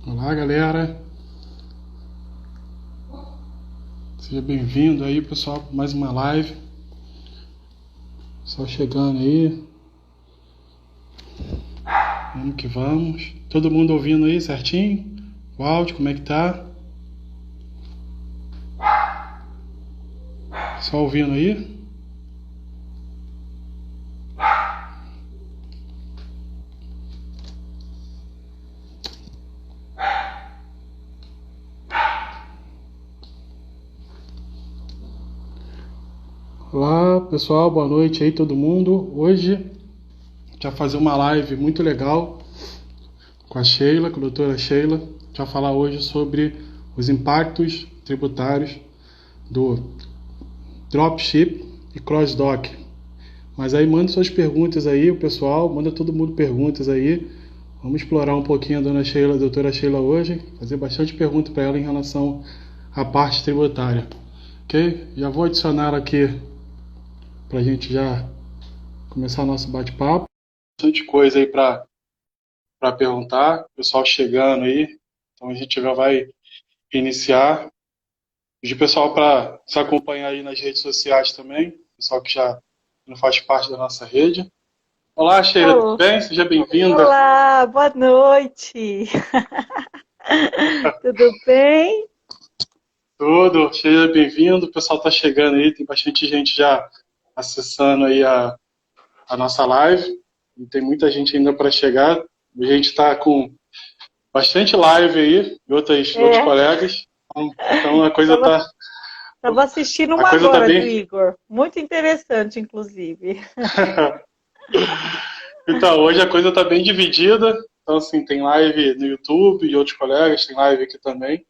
Olá, galera. Seja bem-vindo aí, pessoal, para mais uma live. Só chegando aí. Vamos que vamos. Todo mundo ouvindo aí certinho? O áudio, como é que tá? Só ouvindo aí? Olá, pessoal, boa noite aí, todo mundo. Hoje a gente vai fazer uma live muito legal com a Sheila, com a doutora Sheila. A gente vai falar hoje sobre os impactos tributários do dropship e cross-dock. Mas aí manda suas perguntas aí, o pessoal, manda todo mundo perguntas aí. Vamos explorar um pouquinho a dona Sheila, a doutora Sheila hoje, fazer bastante pergunta para ela em relação à parte tributária. Ok? Já vou adicionar ela aqui para a gente já começar o nosso bate-papo. Bastante coisa aí para perguntar, o pessoal chegando aí, então a gente já vai iniciar. Pedir o pessoal para se acompanhar aí nas redes sociais também, pessoal que já não faz parte da nossa rede. Olá, Sheila, tudo Oh, bem? Seja bem-vinda. olá, boa noite. Tudo bem? Tudo, seja bem-vindo. O pessoal está chegando aí, tem bastante gente já acessando aí a nossa live. E tem muita gente ainda para chegar. A gente está com bastante live aí de outros É, colegas. Então tava, tava assistindo a uma coisa tá agora do bem. Igor. Muito interessante, inclusive. Então, hoje a coisa tá bem dividida. Então, assim, tem live no YouTube de outros colegas, tem live aqui também.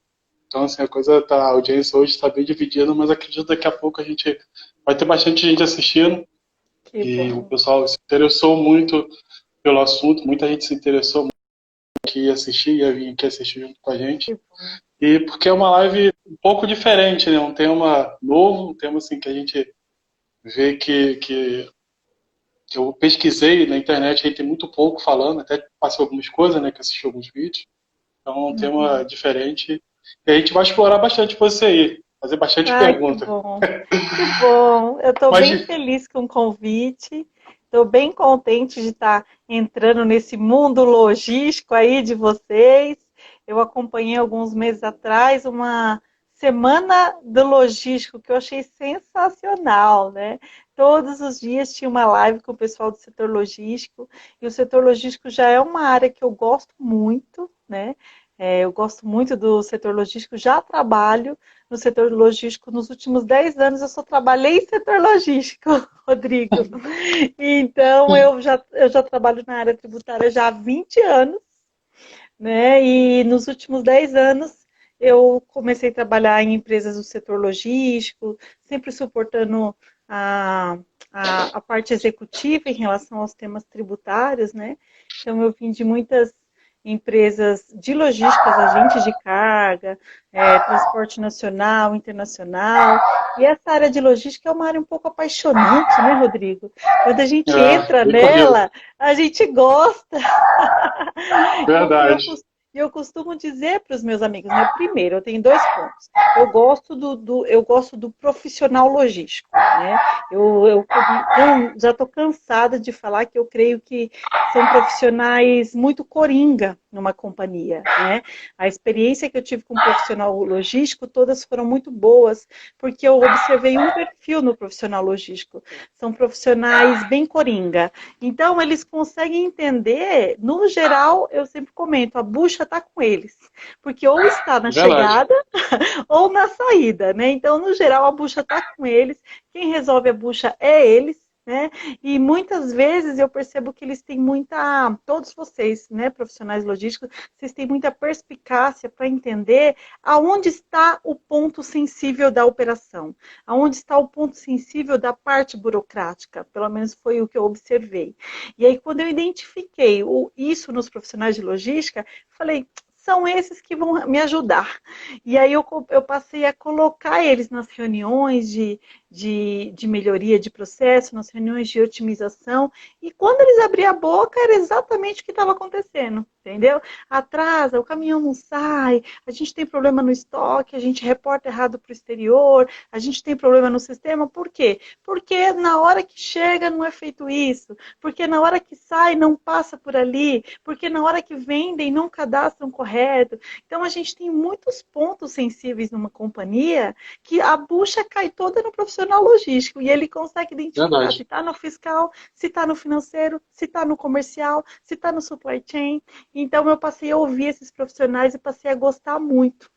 Então, assim, a audiência hoje está bem dividida, mas acredito que daqui a pouco a gente vai ter bastante gente assistindo Que e o bom. pessoal se interessou muito pelo assunto, muita gente se interessou muito que ia assistir, ia vir aqui assistir junto com a gente. Que bom. E porque é uma live um pouco diferente, né? Um tema novo, um tema assim que a gente vê que eu pesquisei na internet, aí tem muito pouco falando, até passei algumas coisas, né, que assisti alguns vídeos. Então é um tema Uhum. diferente. E a gente vai explorar bastante você aí, fazer bastante Ai, que pergunta. bom. Que bom. Eu estou Mas bem feliz com o convite. Estou bem contente de estar entrando nesse mundo logístico aí de vocês. Eu acompanhei alguns meses atrás uma semana do logístico que eu achei sensacional, né? Todos os dias tinha uma live com o pessoal do setor logístico, e o setor logístico já é uma área que eu gosto muito, né? Eu gosto muito do setor logístico, já trabalho no setor logístico nos últimos 10 anos, eu só trabalhei em setor logístico, Rodrigo. Então, eu já trabalho na área tributária já há 20 anos, né? E nos últimos 10 anos eu comecei a trabalhar em empresas do setor logístico, sempre suportando a, a parte executiva em relação aos temas tributários, né? Então, eu vim de muitas empresas de logísticas, agentes de carga, transporte nacional, internacional. E essa área de logística é uma área um pouco apaixonante, né, Rodrigo? Quando a gente entra bem corrido. nela, a gente gosta. E eu, Verdade. eu costumo dizer para os meus amigos, né? Primeiro, eu tenho dois pontos. Eu gosto do profissional logístico, né? Já estou cansada de falar que eu creio que são profissionais muito coringa numa companhia, né? A experiência que eu tive com um profissional logístico, todas foram muito boas, porque eu observei um perfil no profissional logístico. São profissionais bem coringa. Então, eles conseguem entender, no geral, eu sempre comento, a bucha está com eles, porque ou está na Verdade. chegada ou na saída, né? Então, no geral, a bucha está com eles, quem resolve a bucha é eles, né? E muitas vezes eu percebo que eles têm muita, todos vocês, né, profissionais logísticos, vocês têm muita perspicácia para entender aonde está o ponto sensível da operação, aonde está o ponto sensível da parte burocrática, pelo menos foi o que eu observei. E aí, quando eu identifiquei isso nos profissionais de logística, falei, são esses que vão me ajudar. E aí eu passei a colocar eles nas reuniões de melhoria de processo, nas reuniões de otimização, e quando eles abriam a boca, era exatamente o que estava acontecendo. entendeu? Atrasa, o caminhão não sai, a gente tem problema no estoque, a gente reporta errado para o exterior, a gente tem problema no sistema, por quê? Porque na hora que chega não é feito isso, porque na hora que sai não passa por ali, porque na hora que vendem não cadastram correto. Então a gente tem muitos pontos sensíveis numa companhia que a bucha cai toda no profissional logístico e ele consegue identificar se Verdade. está no fiscal, se está no financeiro, se está no comercial, se está no supply chain. Então eu passei a ouvir esses profissionais e passei a gostar muito.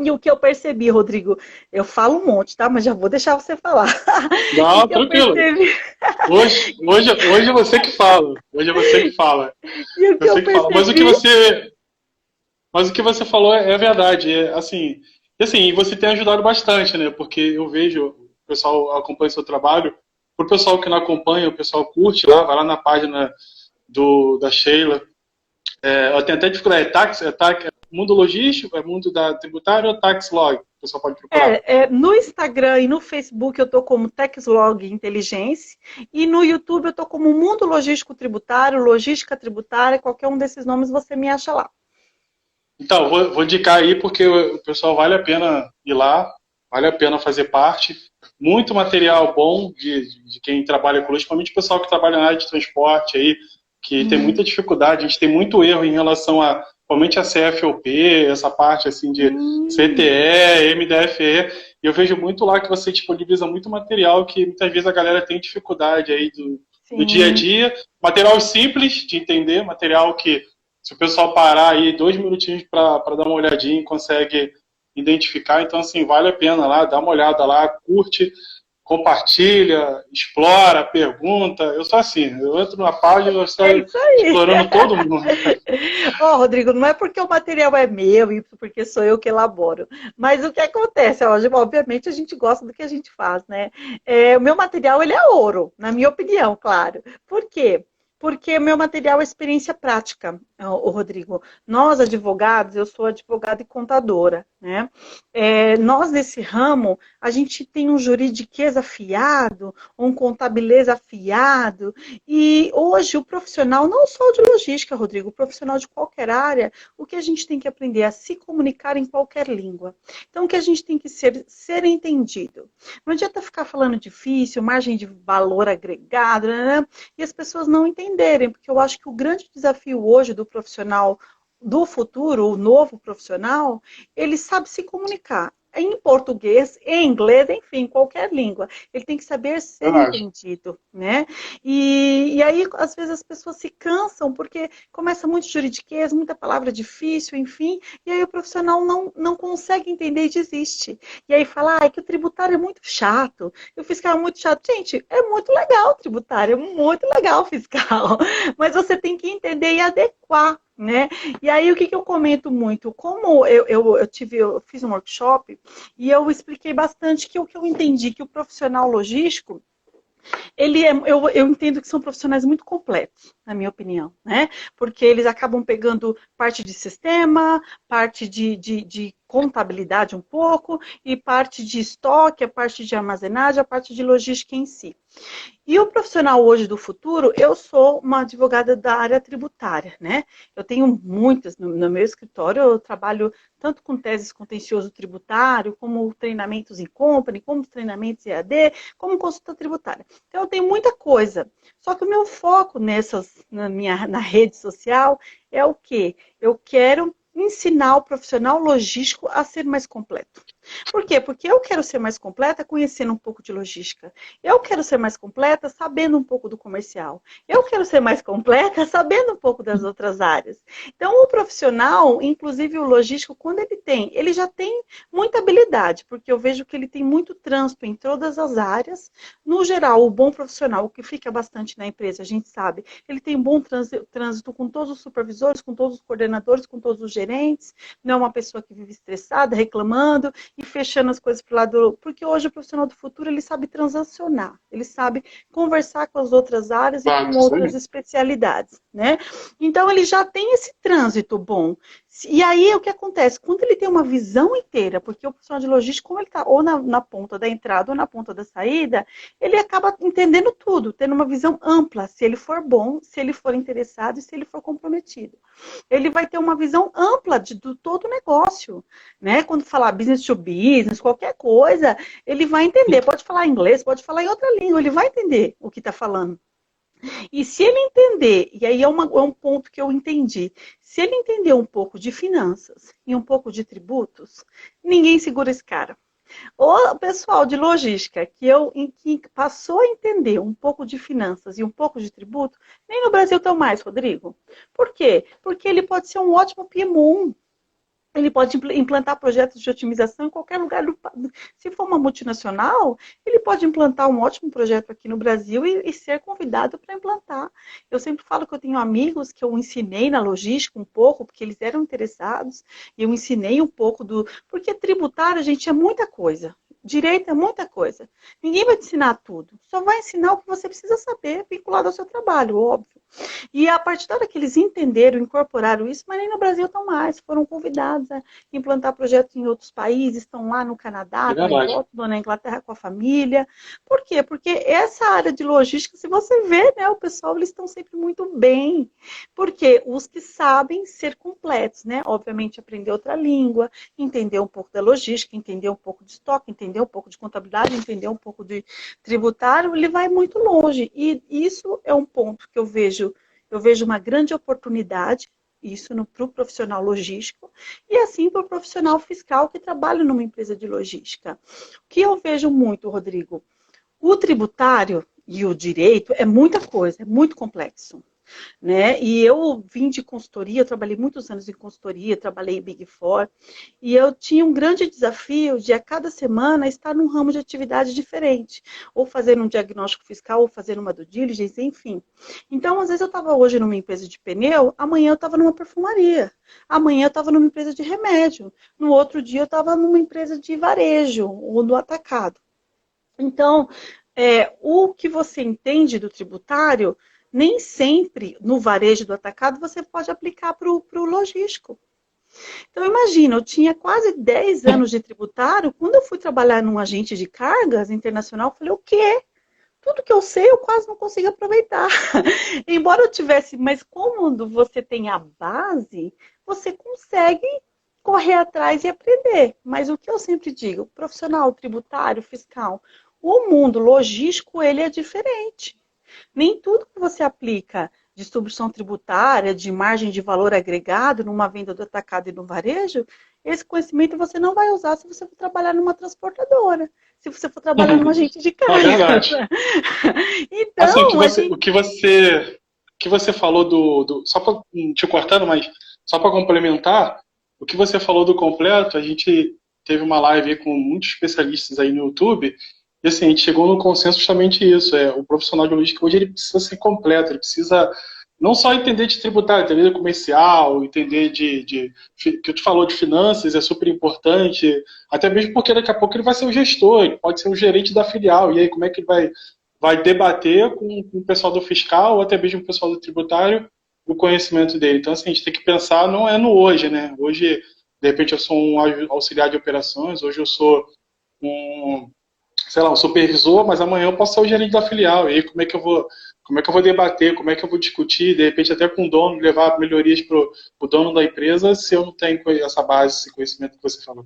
E o que eu percebi, Rodrigo, eu falo um monte, tá? Mas já vou deixar você falar. E o Não, que eu tranquilo. percebi, Hoje é você que fala. Hoje é você que fala. e o que eu Você que fala. percebi, Mas o que você falou é verdade. E você tem ajudado bastante, né? Porque eu vejo, o pessoal acompanha o seu trabalho. Para o pessoal que não acompanha, o pessoal curte lá, vai lá na página da Sheila. Eu tenho até dificuldade. É mundo logístico, é mundo da tributária ou tax log? O pessoal pode procurar. no Instagram e no Facebook eu tô como Texlog Inteligência e no YouTube eu tô como Mundo Logístico Tributário, Logística Tributária, qualquer um desses nomes você me acha lá. Então, vou indicar aí porque o pessoal vale a pena ir lá, vale a pena fazer parte. Muito material bom de quem trabalha com luz, principalmente o pessoal que trabalha na área de transporte aí, que tem muita dificuldade, a gente tem muito erro em relação principalmente a CFOP, essa parte assim de CTE, MDFE, e eu vejo muito lá que você disponibiliza muito material que muitas vezes a galera tem dificuldade aí do dia a Sim. dia. Material simples de entender, material que se o pessoal parar aí 2 minutinhos para dar uma olhadinha, consegue identificar. Então, assim, vale a pena lá, dá uma olhada lá, curte, compartilha, explora, pergunta. Eu sou assim, eu entro na página, eu É estou isso aí. explorando todo mundo. Ó, Rodrigo, não é porque o material é meu e porque sou eu que elaboro, mas o que acontece, ó, obviamente a gente gosta do que a gente faz, né? O meu material, ele é ouro, na minha opinião, claro. Por quê? Porque o meu material é experiência prática, o Rodrigo. Nós, advogados, eu sou advogada e contadora, né? Nós, nesse ramo, a gente tem um juridiquês afiado, um contabilês afiado, e hoje o profissional, não só de logística, Rodrigo, o profissional de qualquer área, o que a gente tem que aprender é a se comunicar em qualquer língua. Então, o que a gente tem que ser entendido. Não adianta ficar falando difícil, margem de valor agregado, né? E as pessoas não entenderem, porque eu acho que o grande desafio hoje do profissional do futuro, o novo profissional, ele sabe se comunicar em português, em inglês, enfim, qualquer língua. Ele tem que saber ser Verdade. entendido, né? E aí, às vezes, as pessoas se cansam, porque começa muito juridiquês, muita palavra difícil, enfim, e aí o profissional não consegue entender e desiste. E aí fala, que o tributário é muito chato, o fiscal é muito chato. Gente, é muito legal o tributário, é muito legal o fiscal, mas você tem que entender e adequar, né? E aí o que eu comento muito? Como eu fiz um workshop e eu expliquei bastante que o que eu entendi que o profissional logístico eu entendo que são profissionais muito completos, na minha opinião, né? Porque eles acabam pegando parte de sistema, parte de contabilidade um pouco, e parte de estoque, a parte de armazenagem, a parte de logística em si. E o profissional hoje do futuro, eu sou uma advogada da área tributária, né? Eu tenho muitas no meu escritório, eu trabalho tanto com teses contencioso tributário, como treinamentos em company, como treinamentos EAD, como consulta tributária. Então eu tenho muita coisa. Só que o meu foco na rede social é o quê? Eu quero ensinar o profissional logístico a ser mais completo. Por quê? Porque eu quero ser mais completa conhecendo um pouco de logística. Eu quero ser mais completa sabendo um pouco do comercial. Eu quero ser mais completa sabendo um pouco das outras áreas. Então, o profissional, inclusive o logístico, quando ele já tem muita habilidade, porque eu vejo que ele tem muito trânsito em todas as áreas. No geral, o bom profissional, o que fica bastante na empresa, a gente sabe, ele tem um bom trânsito com todos os supervisores, com todos os coordenadores, com todos os gerentes, não é uma pessoa que vive estressada, reclamando e fechando as coisas para o lado. Porque hoje o profissional do futuro, ele sabe transacionar, ele sabe conversar com as outras áreas e Claro, com isso outras aí. especialidades, né? Então, ele já tem esse trânsito bom. E aí, o que acontece? Quando ele tem uma visão inteira, porque o profissional de logística, como ele está ou na ponta da entrada ou na ponta da saída, ele acaba entendendo tudo, tendo uma visão ampla, se ele for bom, se ele for interessado e se ele for comprometido. Ele vai ter uma visão ampla de todo o negócio, né? Quando falar business to business, qualquer coisa, ele vai entender. Pode falar inglês, pode falar em outra língua, ele vai entender o que está falando. E se ele entender, e aí é um ponto que eu entendi, se ele entender um pouco de finanças e um pouco de tributos, ninguém segura esse cara. O pessoal de logística que passou a entender um pouco de finanças e um pouco de tributo, nem no Brasil tão mais, Rodrigo. Por quê? Porque ele pode ser um ótimo PMO. Ele pode implantar projetos de otimização em qualquer lugar. Se for uma multinacional, ele pode implantar um ótimo projeto aqui no Brasil e ser convidado para implantar. Eu sempre falo que eu tenho amigos que eu ensinei na logística um pouco, porque eles eram interessados, e eu ensinei um pouco Porque tributário, gente, é muita coisa. Direito é muita coisa. Ninguém vai te ensinar tudo. Só vai ensinar o que você precisa saber, vinculado ao seu trabalho, óbvio. E a partir da hora que eles entenderam, incorporaram isso, mas nem no Brasil estão mais, foram convidados a implantar projetos em outros países, estão lá no Canadá, estão em Portugal, na Inglaterra com a família. Por quê? Porque essa área de logística, se você vê, né, o pessoal, eles estão sempre muito bem. Porque os que sabem ser completos, né? Obviamente, aprender outra língua, entender um pouco da logística, entender um pouco de estoque, entender um pouco de contabilidade, entender um pouco de tributário, ele vai muito longe. E isso é um ponto que eu vejo uma grande oportunidade, isso para o profissional logístico, e assim para o profissional fiscal que trabalha numa empresa de logística. O que eu vejo muito, Rodrigo, o tributário e o direito é muita coisa, é muito complexo. Né? E eu vim de consultoria, eu trabalhei muitos anos em consultoria, trabalhei em Big Four, e eu tinha um grande desafio de a cada semana estar num ramo de atividade diferente, ou fazer um diagnóstico fiscal, ou fazer uma due diligence, enfim. Então, às vezes eu estava hoje numa empresa de pneu, amanhã eu estava numa perfumaria, amanhã eu estava numa empresa de remédio, no outro dia eu estava numa empresa de varejo, ou no atacado. Então, o que você entende do tributário, nem sempre no varejo do atacado você pode aplicar para o logístico. Então, imagina, eu tinha quase 10 anos de tributário, quando eu fui trabalhar num agente de cargas internacional, eu falei, o quê? Tudo que eu sei, eu quase não consigo aproveitar. Embora eu tivesse, mas como você tem a base, você consegue correr atrás e aprender. Mas o que eu sempre digo, profissional tributário, fiscal, o mundo logístico, ele é diferente. Nem tudo que você aplica de distribuição tributária, de margem de valor agregado, numa venda do atacado e no varejo, esse conhecimento você não vai usar se você for trabalhar numa transportadora, se você for trabalhar numa agente de carga. É verdade. Então, assim, o que você falou só para te cortando, mas só para complementar, o que você falou do completo, a gente teve uma live aí com muitos especialistas aí no YouTube, e assim, a gente chegou no consenso justamente isso, o profissional de logística hoje ele precisa ser completo, ele precisa não só entender de tributário, entender de comercial, entender que eu te falou de finanças, é super importante, até mesmo porque daqui a pouco ele vai ser o gestor, ele pode ser o gerente da filial, e aí como é que ele vai debater com o pessoal do fiscal, ou até mesmo o pessoal do tributário, o conhecimento dele. Então, assim, a gente tem que pensar, não é no hoje, né? Hoje, de repente, eu sou um auxiliar de operações, hoje eu sou um, sei lá, um supervisor, mas amanhã eu posso ser o gerente da filial. E aí como é que eu vou debater, como é que eu vou discutir, de repente até com o dono, levar melhorias para o dono da empresa, se eu não tenho essa base, esse conhecimento que você falou.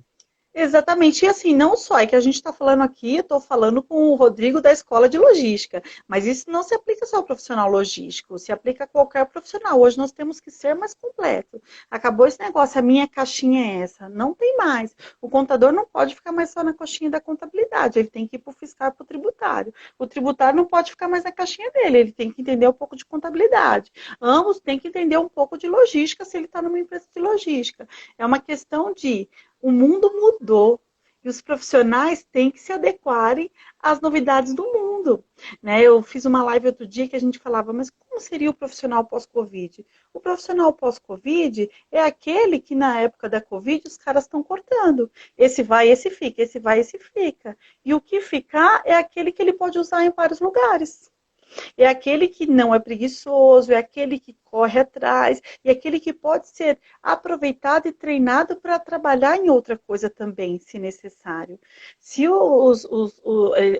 Exatamente, e assim, não só é que a gente está falando aqui, eu estou falando com o Rodrigo da Escola de Logística, mas isso não se aplica só ao profissional logístico, se aplica a qualquer profissional. Hoje nós temos que ser mais completo. Acabou esse negócio, a minha caixinha é essa, não tem mais. O contador não pode ficar mais só na caixinha da contabilidade, ele tem que ir para o fiscal, para o tributário. O tributário não pode ficar mais na caixinha dele, ele tem que entender um pouco de contabilidade. Ambos têm que entender um pouco de logística se ele está numa empresa de logística. É uma questão de o mundo mudou e os profissionais têm que se adequarem às novidades do mundo. Né? Eu fiz uma live outro dia que a gente falava, mas como seria o profissional pós-Covid? O profissional pós-Covid é aquele que na época da Covid os caras estão cortando. Esse vai, esse fica, esse vai, esse fica. E o que ficar é aquele que ele pode usar em vários lugares. É aquele que não é preguiçoso, é aquele que corre atrás, e aquele que pode ser aproveitado e treinado para trabalhar em outra coisa também, se necessário. Se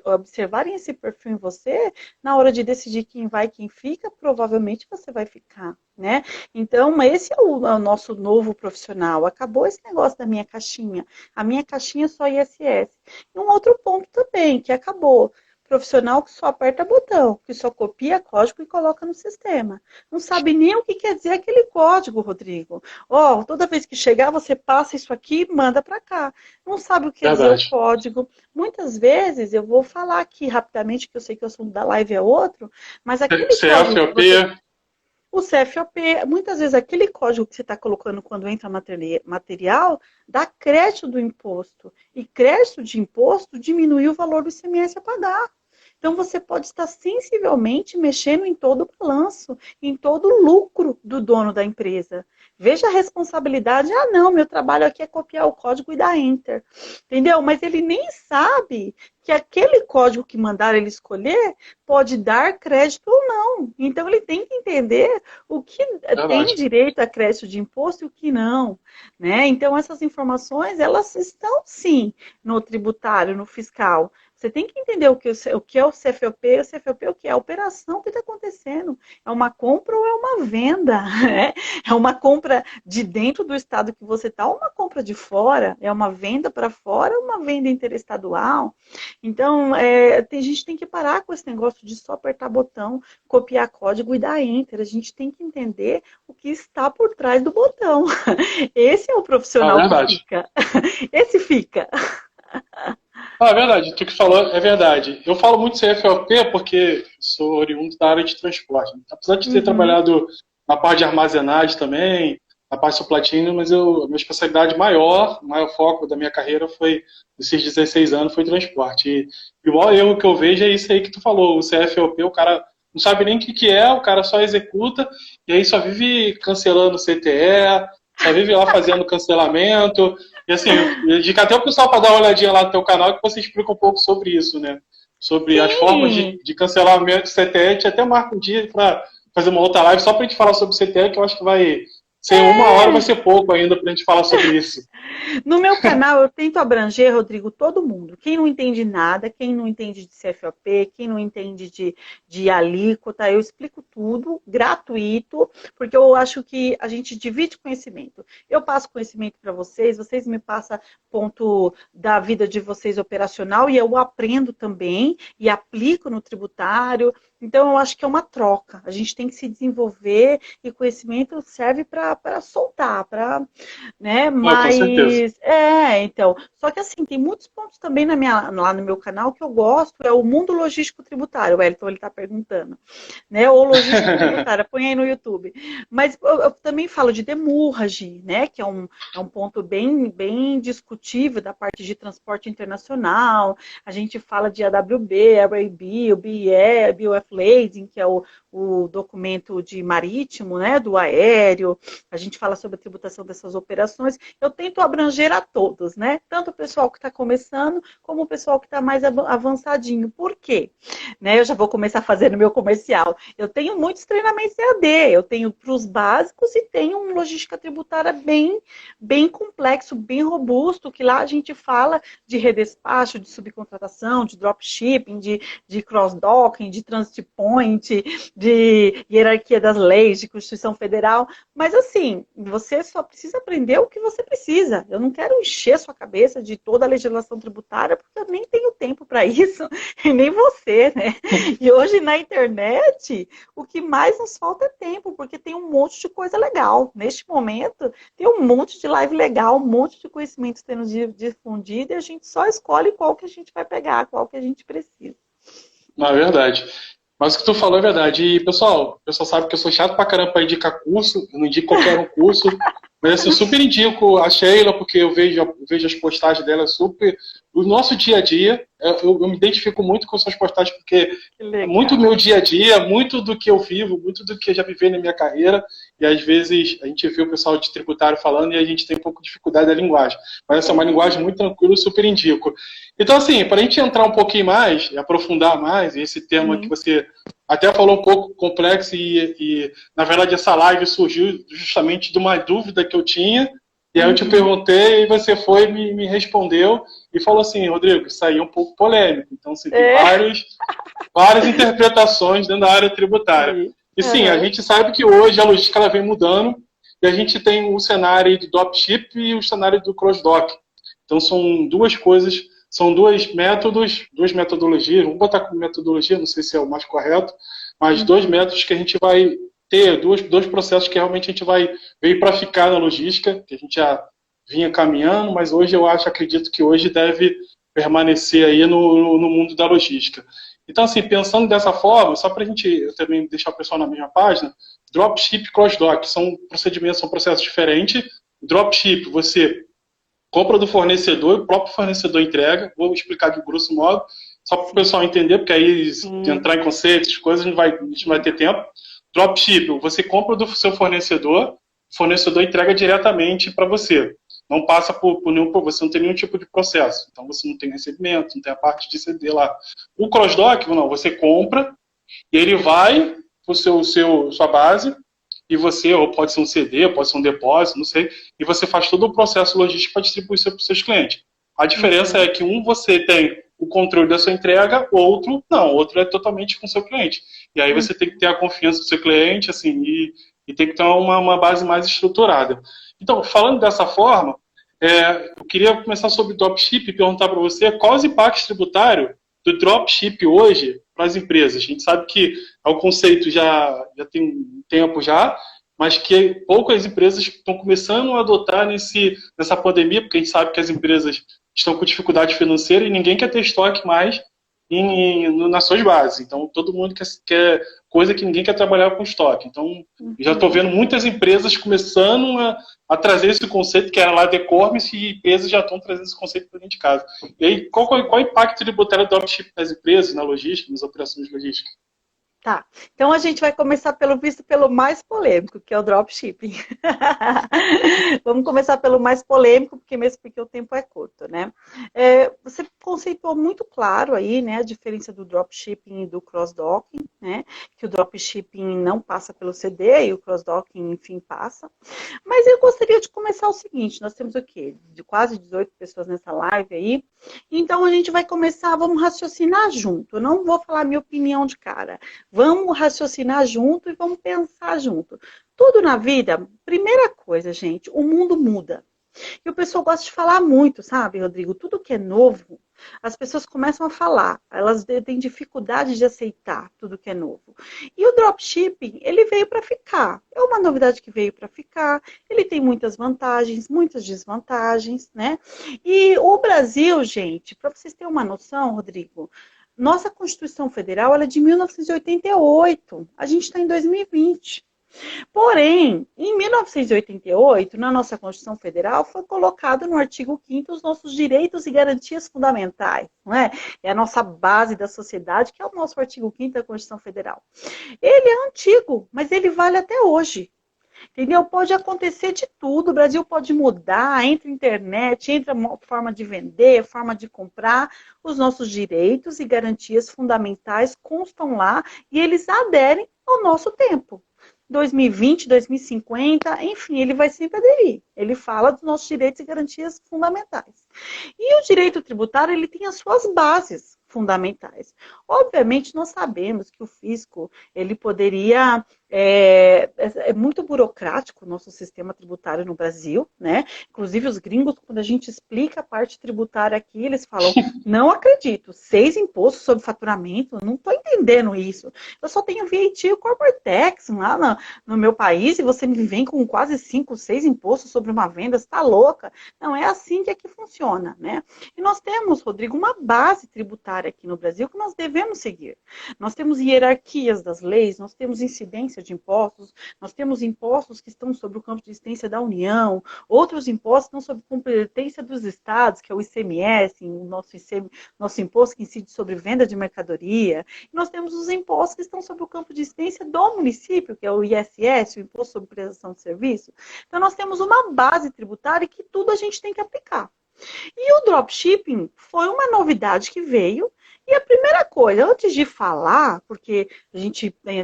observarem esse perfil em você, na hora de decidir quem vai, quem fica, provavelmente você vai ficar, né? Então, esse é o nosso novo profissional. Acabou esse negócio da minha caixinha. A minha caixinha é só ISS. E um outro ponto também, que acabou. Profissional que só aperta botão, que só copia código e coloca no sistema. Não sabe nem o que quer dizer aquele código, Rodrigo. Ó, toda vez que chegar, você passa isso aqui e manda para cá. Não sabe o que quer dizer o código. Muitas vezes, eu vou falar aqui rapidamente, que eu sei que o assunto da live é outro, mas aquele código que você... O CFOP, muitas vezes aquele código que você está colocando quando entra material, dá crédito do imposto. E crédito de imposto diminui o valor do ICMS a pagar. Então, você pode estar sensivelmente mexendo em todo o balanço, em todo o lucro do dono da empresa. Veja a responsabilidade. Ah, não, meu trabalho aqui é copiar o código e dar enter. Entendeu? Mas ele nem sabe que aquele código que mandaram ele escolher pode dar crédito ou não. Então, ele tem que entender o que tem direito a crédito de imposto e o que não. Né? Então, essas informações, elas estão, sim, no tributário, no fiscal. Você tem que entender o que é o CFOP, o CFOP é o que é a operação que está acontecendo. É uma compra ou é uma venda? Né? É uma compra de dentro do estado que você está ou uma compra de fora? É uma venda para fora ou uma venda interestadual? Então, a gente tem que parar com esse negócio de só apertar botão, copiar código e dar enter. A gente tem que entender o que está por trás do botão. Esse é o profissional que fica. Esse fica. É verdade, tu que falou é verdade. Eu falo muito CFOP porque sou oriundo da área de transporte. Apesar de ter trabalhado na parte de armazenagem também, na parte de suplatina, mas a minha especialidade maior, o maior foco da minha carreira foi, esses 16 anos, foi transporte. E o maior erro que eu vejo é isso aí que tu falou, o CFOP, o cara não sabe nem o que é, o cara só executa, e aí só vive cancelando CTE, só vive lá fazendo cancelamento. E assim, eu indico até o pessoal para dar uma olhadinha lá no teu canal que você explica um pouco sobre isso, né? Sobre as formas de cancelamento de CTE. A gente até marca um dia para fazer uma outra live só para a gente falar sobre CTE, que eu acho que vai ser uma hora, vai ser pouco ainda para a gente falar sobre isso. No meu canal eu tento abranger, Rodrigo, todo mundo. Quem não entende nada, quem não entende de CFOP, quem não entende de alíquota, eu explico tudo, gratuito, porque eu acho que a gente divide conhecimento. Eu passo conhecimento para vocês, vocês me passam ponto da vida de vocês operacional e eu aprendo também e aplico no tributário. Então, eu acho que é uma troca. A gente tem que se desenvolver e conhecimento serve para soltar, para, né? Mas, então. Só que assim, tem muitos pontos também lá no meu canal que eu gosto, é o mundo logístico tributário. O Elton, ele está perguntando. Né? Ou logística tributária, põe aí no YouTube. Mas eu também falo de demurrage, né? Que é um ponto bem discutível da parte de transporte internacional. A gente fala de AWB, ARAB, o BIE, BOF Lading, que é o documento de marítimo, né, do aéreo. A gente fala sobre a tributação dessas operações. Eu tento abranger a todos, né? Tanto o pessoal que está começando, como o pessoal que está mais avançadinho. Por quê? Né, eu já vou começar fazendo meu comercial. Eu tenho muitos treinamentos EAD. Eu tenho para os básicos e tenho um logística tributária bem complexo, bem robusto, que lá a gente fala de redespacho, de subcontratação, de dropshipping, de cross-docking, de transit point, de hierarquia das leis, de Constituição Federal. Mas assim, você só precisa aprender o que você precisa. Eu não quero encher sua cabeça de toda a legislação tributária, porque eu nem tenho tempo para isso, e nem você, né? E hoje na internet, o que mais nos falta é tempo, porque tem um monte de coisa legal. Neste momento, tem um monte de live legal, um monte de conhecimento sendo difundido, e a gente só escolhe qual que a gente vai pegar, qual que a gente precisa. Não, é verdade. Mas o que tu falou é verdade. E, pessoal, o pessoal sabe que eu sou chato pra caramba pra indicar curso, eu não indico qualquer um curso, mas assim, eu super indico a Sheila, porque eu vejo as postagens dela super. O nosso dia a dia, eu me identifico muito com suas postagens, porque é muito do meu dia a dia, muito do que eu vivo, muito do que eu já vivi na minha carreira. e às vezes a gente vê o pessoal de tributário falando e a gente tem um pouco de dificuldade da linguagem. Mas essa é uma linguagem muito tranquila, eu super indico. Então, assim, para a gente entrar um pouquinho mais, e aprofundar mais, esse tema que você até falou um pouco complexo na verdade, essa live surgiu justamente de uma dúvida que eu tinha, e aí eu te perguntei, e você foi e me respondeu, e falou assim, Rodrigo, isso aí é um pouco polêmico. Então, assim, tem várias interpretações dentro da área tributária. E sim, a gente sabe que hoje a logística ela vem mudando, e a gente tem o cenário do dropship e o cenário do cross-dock. Então, são duas coisas, são dois métodos, duas metodologias, vamos botar como metodologia, não sei se é o mais correto, mas dois métodos que a gente vai ter, dois processos que realmente a gente veio para ficar na logística, que a gente já vinha caminhando, mas hoje acredito que hoje deve permanecer aí no mundo da logística. Então, assim, pensando dessa forma, só para a gente também deixar o pessoal na mesma página, dropship e cross-dock são procedimentos, são processos diferentes. Dropship, você compra do fornecedor, o próprio fornecedor entrega. Vou explicar de grosso modo, só para o pessoal entender, porque aí entrar em conceitos, coisas, a gente não vai ter tempo. Dropship, você compra do seu fornecedor, o fornecedor entrega diretamente para você. Não passa por nenhum, você não tem nenhum tipo de processo. Então você não tem recebimento, não tem a parte de CD lá. O cross-dock, não, você compra e ele vai para sua base e você, ou pode ser um CD, pode ser um depósito, não sei, e você faz todo o processo logístico para distribuir isso para os seus clientes. A diferença é que você tem o controle da sua entrega, outro é totalmente com o seu cliente. E aí você tem que ter a confiança do seu cliente, assim, e tem que ter uma base mais estruturada. Então, falando dessa forma, eu queria começar sobre dropship e perguntar para você qual os impactos tributários do dropship hoje para as empresas. A gente sabe que é um conceito já tem um tempo já, mas que poucas empresas estão começando a adotar nessa pandemia, porque a gente sabe que as empresas estão com dificuldade financeira e ninguém quer ter estoque mais nas suas bases. Então, todo mundo quer coisa que ninguém quer trabalhar com estoque. Então, já estou vendo muitas empresas começando a trazer esse conceito, que era lá de e-commerce, e empresas já estão trazendo esse conceito para dentro de casa. E aí, qual o impacto tributário do dropship nas empresas, na logística, nas operações logísticas? Tá, então a gente vai começar pelo mais polêmico, que é o dropshipping. Vamos começar pelo mais polêmico, porque o tempo é curto, né? Você conceituou muito claro aí, né, a diferença do dropshipping e do cross-docking, né? Que o dropshipping não passa pelo CD e o cross-docking, enfim, passa. Mas eu gostaria de começar o seguinte, nós temos o quê? De quase 18 pessoas nessa live aí. Então a gente vai começar, vamos raciocinar junto. Eu não vou falar minha opinião de cara. Vamos raciocinar junto e vamos pensar junto. Tudo na vida, primeira coisa, gente, o mundo muda. E o pessoal gosta de falar muito, sabe, Rodrigo? Tudo que é novo, as pessoas começam a falar. Elas têm dificuldade de aceitar tudo que é novo. E o dropshipping, ele veio para ficar. É uma novidade que veio para ficar. Ele tem muitas vantagens, muitas desvantagens, né? E o Brasil, gente, para vocês terem uma noção, Rodrigo, nossa Constituição Federal ela é de 1988. A gente está em 2020. Porém, em 1988, na nossa Constituição Federal, foi colocado no artigo 5º os nossos direitos e garantias fundamentais, não é? É a nossa base da sociedade, que é o nosso artigo 5º da Constituição Federal. Ele é antigo, mas ele vale até hoje. Entendeu? Pode acontecer de tudo, o Brasil pode mudar, entra a internet, entra a forma de vender, forma de comprar, os nossos direitos e garantias fundamentais constam lá e eles aderem ao nosso tempo. 2020, 2050, enfim, ele vai sempre aderir. Ele fala dos nossos direitos e garantias fundamentais. E o direito tributário, ele tem as suas bases fundamentais. Obviamente, nós sabemos que o fisco, ele poderia... É muito burocrático o nosso sistema tributário no Brasil, né? Inclusive, os gringos, quando a gente explica a parte tributária aqui, eles falam, não acredito, 6 impostos sobre faturamento, não estou entendendo isso. Eu só tenho VAT e o Corporate Tax lá no meu país e você me vem com quase 5, 6 impostos sobre uma venda, você está louca? Não, é assim que aqui funciona, né? E nós temos, Rodrigo, uma base tributária aqui no Brasil que nós devemos seguir. Nós temos hierarquias das leis, nós temos incidência de impostos, nós temos impostos que estão sobre o campo de existência da União, outros impostos estão sob competência dos estados, que é o ICMS, o nosso imposto que incide sobre venda de mercadoria, e nós temos os impostos que estão sob o campo de existência do município, que é o ISS, o Imposto sobre Prestação de Serviço. Então, nós temos uma base tributária que tudo a gente tem que aplicar. E o dropshipping foi uma novidade que veio. E a primeira coisa, antes de falar, porque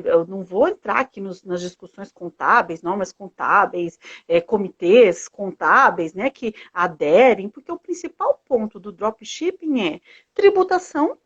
eu não vou entrar aqui nas discussões contábeis, normas contábeis, comitês contábeis, né, que aderem, porque o principal ponto do dropshipping é tributação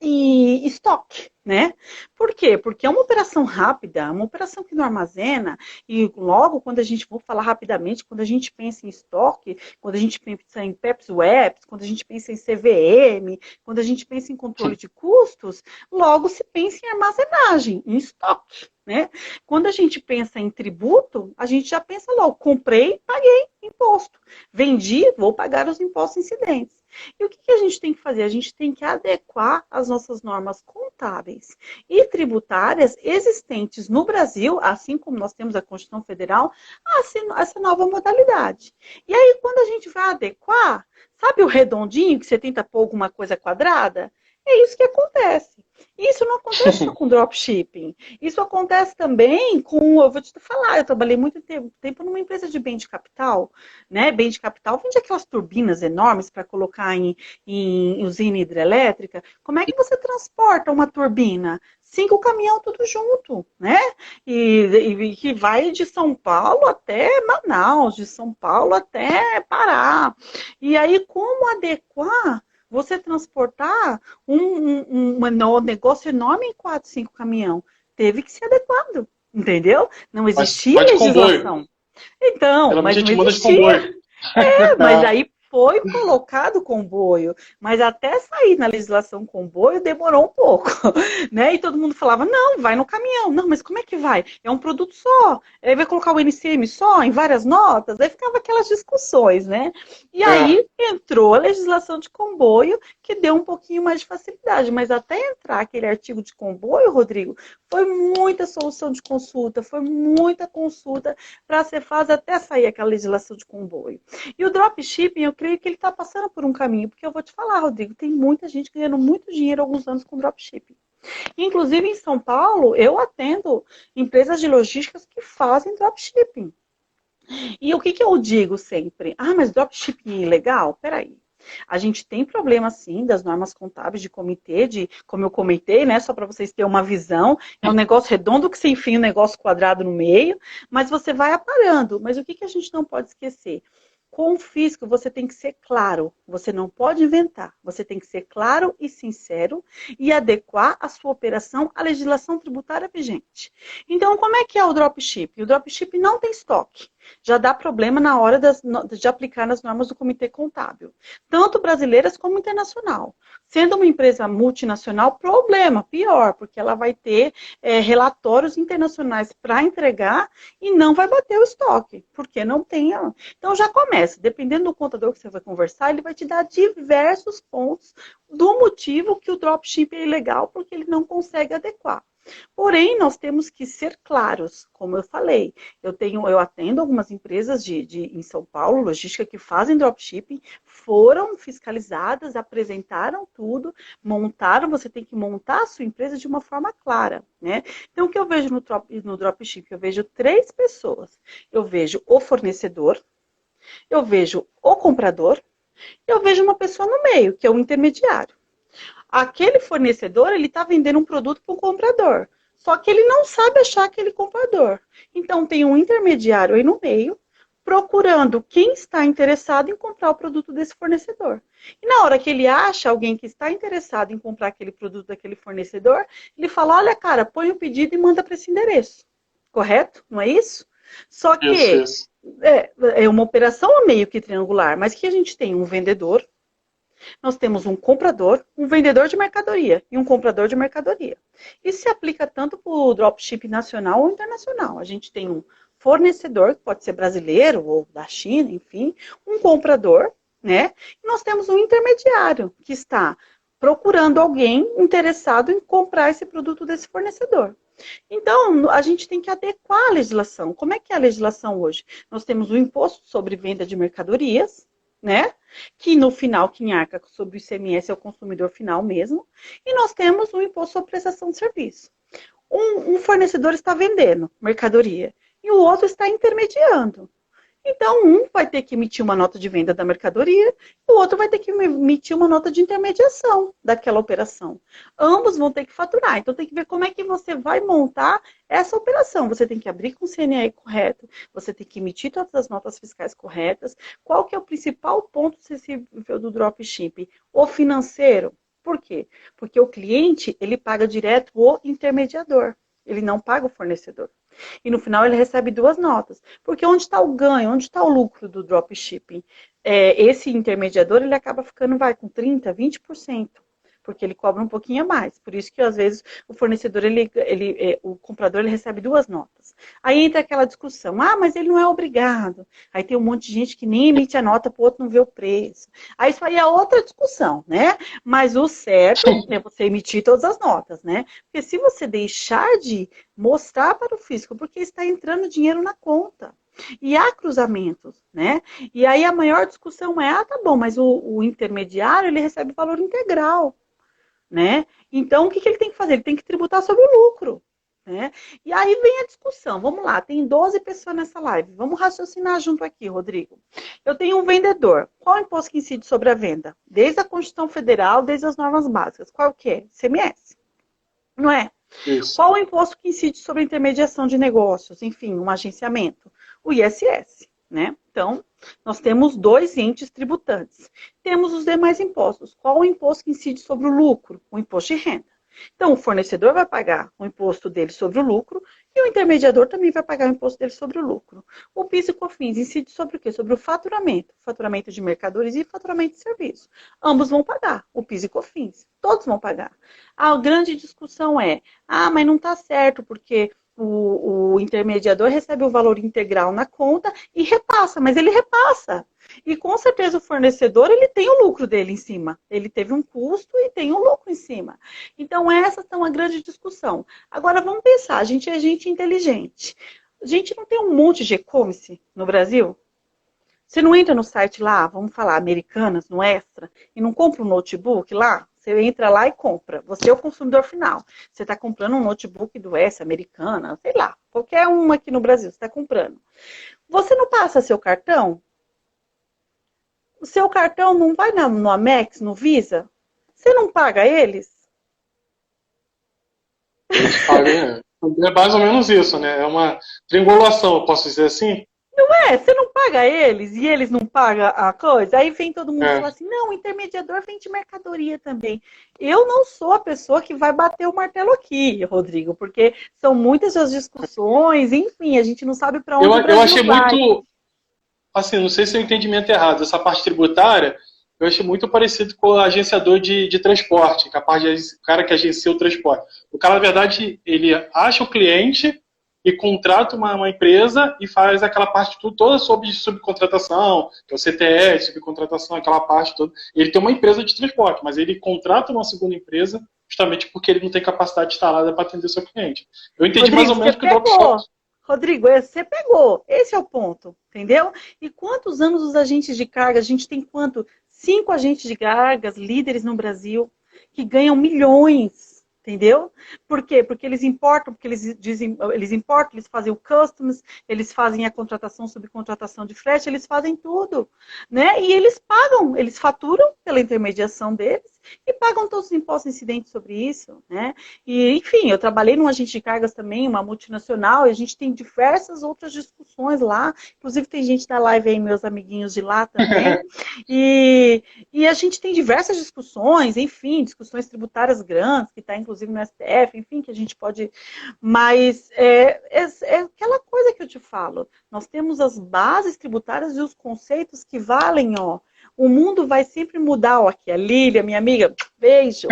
e estoque, né? Por quê? Porque é uma operação rápida, uma operação que não armazena, e logo quando a gente, vou falar rapidamente, quando a gente pensa em estoque, quando a gente pensa em PEPs Webs, quando a gente pensa em CVM, quando a gente pensa em controle de custos, logo se pensa em armazenagem, em estoque, né? Quando a gente pensa em tributo, a gente já pensa logo, comprei, paguei imposto, vendi, vou pagar os impostos incidentes. E o que a gente tem que fazer? A gente tem que adequar as nossas normas contábeis e tributárias existentes no Brasil, assim como nós temos a Constituição Federal, a essa nova modalidade. E aí, quando a gente vai adequar, sabe o redondinho que você tenta pôr alguma coisa quadrada? É isso que acontece. Isso não acontece só com dropshipping. Isso acontece também com, eu vou te falar, eu trabalhei muito tempo numa empresa de bem de capital, né? Bem de capital vende aquelas turbinas enormes para colocar em usina hidrelétrica. Como é que você transporta uma turbina? 5 caminhões tudo junto, né? E que vai de São Paulo até Manaus, de São Paulo até Pará. E aí, como adequar você transportar um negócio enorme em 4, 5 caminhão? Teve que ser adequado, entendeu? Não existia legislação. Então, mas não existia. Mas aí foi colocado comboio, mas até sair na legislação comboio demorou um pouco, né? E todo mundo falava, não, vai no caminhão. Não, mas como é que vai? É um produto só. Aí vai colocar o NCM só, em várias notas. Aí ficava aquelas discussões, né? E aí entrou a legislação de comboio, que deu um pouquinho mais de facilidade. Mas até entrar aquele artigo de comboio, Rodrigo, foi muita solução de consulta, foi muita consulta para ser fase até sair aquela legislação de comboio. E o dropshipping, eu creio que ele está passando por um caminho, porque eu vou te falar, Rodrigo, tem muita gente ganhando muito dinheiro há alguns anos com dropshipping. Inclusive, em São Paulo, eu atendo empresas de logísticas que fazem dropshipping. E o que eu digo sempre? Ah, mas dropshipping é ilegal? Peraí. A gente tem problema, sim, das normas contábeis de comitê, como eu comentei, né? Só para vocês terem uma visão. É um negócio redondo que você enfia um negócio quadrado no meio, mas você vai aparando. Mas o que a gente não pode esquecer? Com o fisco, você tem que ser claro, você não pode inventar, você tem que ser claro e sincero e adequar a sua operação à legislação tributária vigente. Então, como é que é o dropshipping? O dropshipping não tem estoque, já dá problema na hora de aplicar nas normas do Comitê Contábil, tanto brasileiras como internacional. Sendo uma empresa multinacional, problema, pior, porque ela vai ter relatórios internacionais para entregar e não vai bater o estoque, porque não tem. Então já começa, dependendo do contador que você vai conversar, ele vai te dar diversos pontos do motivo que o dropshipping é ilegal, porque ele não consegue adequar. Porém, nós temos que ser claros, como eu falei. Eu atendo algumas empresas em São Paulo, logística, que fazem dropshipping, foram fiscalizadas, apresentaram tudo, montaram, você tem que montar a sua empresa de uma forma clara, né? Então, o que eu vejo no dropshipping? Eu vejo 3 pessoas. Eu vejo o fornecedor, eu vejo o comprador, eu vejo uma pessoa no meio, que é o intermediário. Aquele fornecedor, ele está vendendo um produto para o comprador. Só que ele não sabe achar aquele comprador. Então, tem um intermediário aí no meio, procurando quem está interessado em comprar o produto desse fornecedor. E na hora que ele acha alguém que está interessado em comprar aquele produto daquele fornecedor, ele fala, olha, cara, põe o pedido e manda para esse endereço. Correto? Não é isso? Só que isso. É uma operação meio que triangular, mas que a gente tem um vendedor, nós temos um comprador, um vendedor de mercadoria e um comprador de mercadoria. Isso se aplica tanto para o dropship nacional ou internacional. A gente tem um fornecedor, que pode ser brasileiro ou da China, enfim, um comprador, né? E nós temos um intermediário que está procurando alguém interessado em comprar esse produto desse fornecedor. Então, a gente tem que adequar a legislação. Como é que é a legislação hoje? Nós temos o imposto sobre venda de mercadorias, né? Que no final, quem arca sobre o ICMS é o consumidor final mesmo. E nós temos o imposto sobre prestação de serviço. Um fornecedor está vendendo mercadoria e o outro está intermediando. Então, um vai ter que emitir uma nota de venda da mercadoria e o outro vai ter que emitir uma nota de intermediação daquela operação. Ambos vão ter que faturar. Então, tem que ver como é que você vai montar essa operação. Você tem que abrir com o CNR correto, você tem que emitir todas as notas fiscais corretas. Qual que é o principal ponto sensível do dropshipping? O financeiro. Por quê? Porque o cliente, ele paga direto o intermediador. Ele não paga o fornecedor. E no final ele recebe duas notas. Porque onde está o ganho, onde está o lucro do dropshipping? Esse intermediador, ele acaba ficando, com 30%, 20%. Porque ele cobra um pouquinho a mais. Por isso que, às vezes, o fornecedor, o comprador, ele recebe duas notas. Aí entra aquela discussão. Ah, mas ele não é obrigado. Aí tem um monte de gente que nem emite a nota para o outro não ver o preço. Aí isso aí é outra discussão, né? Mas o certo é você emitir todas as notas, né? Porque se você deixar de mostrar para o fisco, porque está entrando dinheiro na conta. E há cruzamentos, né? E aí a maior discussão é, tá bom, mas o intermediário, ele recebe valor integral. Né? Então, o que ele tem que fazer? Ele tem que tributar sobre o lucro. Né? E aí vem a discussão. Vamos lá, tem 12 pessoas nessa live. Vamos raciocinar junto aqui, Rodrigo. Eu tenho um vendedor. Qual é o imposto que incide sobre a venda? Desde a Constituição Federal, desde as normas básicas. Qual que é? CMS. Não é? Isso. Qual é o imposto que incide sobre a intermediação de negócios? Enfim, um agenciamento? O ISS. Né? Então, nós temos dois entes tributantes. Temos os demais impostos. Qual o imposto que incide sobre o lucro? O imposto de renda. Então, o fornecedor vai pagar o imposto dele sobre o lucro e o intermediador também vai pagar o imposto dele sobre o lucro. O PIS e COFINS incide sobre o quê? Sobre o faturamento de mercadorias e faturamento de serviços. Ambos vão pagar o PIS e COFINS. Todos vão pagar. A grande discussão é, mas não está certo porque o intermediador recebe o valor integral na conta e repassa, mas ele repassa. E com certeza o fornecedor, ele tem o lucro dele em cima. Ele teve um custo e tem um lucro em cima. Então, essas são a grande discussão. Agora, vamos pensar, a gente é gente inteligente. A gente não tem um monte de e-commerce no Brasil? Você não entra no site lá, vamos falar, Americanas, no Extra, e não compra um notebook lá? Você entra lá e compra. Você é o consumidor final. Você está comprando um notebook do Extra, Americana, sei lá, qualquer um aqui no Brasil, você está comprando. Você não passa seu cartão? O seu cartão não vai no Amex, no Visa? Você não paga eles? Eles pagam, é mais ou menos isso, né? É uma triangulação, eu posso dizer assim? Não é? Você não paga eles e eles não pagam a coisa? Aí vem todo mundo falar assim, não, o intermediador vende mercadoria também. Eu não sou a pessoa que vai bater o martelo aqui, Rodrigo, porque são muitas as discussões, enfim, a gente não sabe para onde o Brasil eu achei vai. muito, assim, não sei se é o entendimento errado, essa parte tributária, eu achei muito parecido com o agenciador de transporte, capaz de o cara que agencia o transporte. O cara, na verdade, ele acha o cliente e contrata uma empresa e faz aquela parte tudo, toda sobre subcontratação, que é o CTS, subcontratação, aquela parte toda. Ele tem uma empresa de transporte, mas ele contrata uma segunda empresa justamente porque ele não tem capacidade instalada para atender o seu cliente. Eu entendi Rodrigo, mais ou menos que o dropship... Rodrigo, você pegou. Esse é o ponto, entendeu? E quantos anos os agentes de carga? A gente tem quanto? 5 agentes de cargas, líderes no Brasil, que ganham milhões. Entendeu? Por quê? Porque eles importam, porque eles importam, eles fazem o customs, eles fazem a contratação, subcontratação de frete, eles fazem tudo, né? E eles pagam, eles faturam pela intermediação deles e pagam todos os impostos incidentes sobre isso, né? E, enfim, eu trabalhei num agente de cargas também, uma multinacional, e a gente tem diversas outras discussões lá, inclusive tem gente da live aí, meus amiguinhos de lá também, e a gente tem diversas discussões, enfim, discussões tributárias grandes, que está inclusive no STF, enfim, que a gente pode... Mas é aquela coisa que eu te falo. Nós temos as bases tributárias e os conceitos que valem, ó. O mundo vai sempre mudar, ó, aqui a Lília, minha amiga, beijo.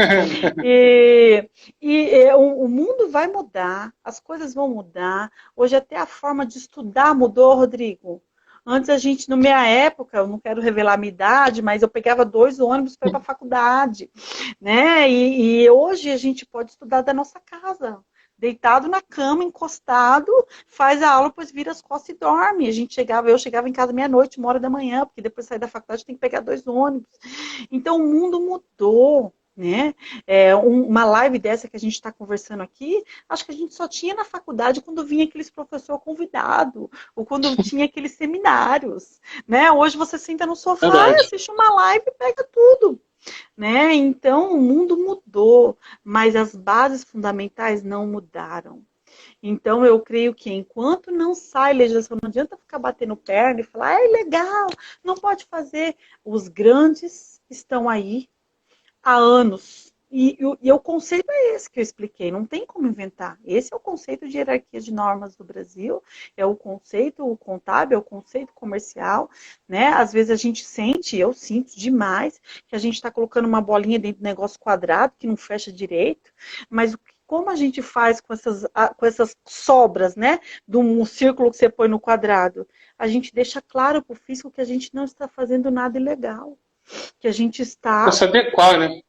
O mundo vai mudar, as coisas vão mudar. Hoje até a forma de estudar mudou, Rodrigo. Antes a gente, na minha época, eu não quero revelar a minha idade, mas eu pegava 2 ônibus para ir para a faculdade, né? E hoje a gente pode estudar da nossa casa, deitado na cama, encostado, faz a aula, depois vira as costas e dorme. Eu chegava em casa meia-noite, 1h da manhã, porque depois de sair da faculdade tem que pegar 2 ônibus. Então o mundo mudou, né? Uma live dessa que a gente está conversando aqui, acho que a gente só tinha na faculdade quando vinha aqueles professor convidado, ou quando tinha aqueles seminários, né? Hoje você senta no sofá e Verdade. assiste uma live e pega tudo, né? Então o mundo mudou, mas as bases fundamentais não mudaram. Então, eu creio que enquanto não sai legislação, não adianta ficar batendo perna e falar, é legal, não pode fazer. Os grandes estão aí há anos. E o conceito é esse que eu expliquei, não tem como inventar. Esse é o conceito de hierarquia de normas do Brasil, é o conceito contábil, é o conceito comercial, né? Às vezes a gente sente, eu sinto demais, que a gente está colocando uma bolinha dentro do negócio quadrado, que não fecha direito, mas como a gente faz com essas sobras, né? De um círculo que você põe no quadrado? A gente deixa claro para o fisco que a gente não está fazendo nada ilegal, que a gente Pra está se adequar, né?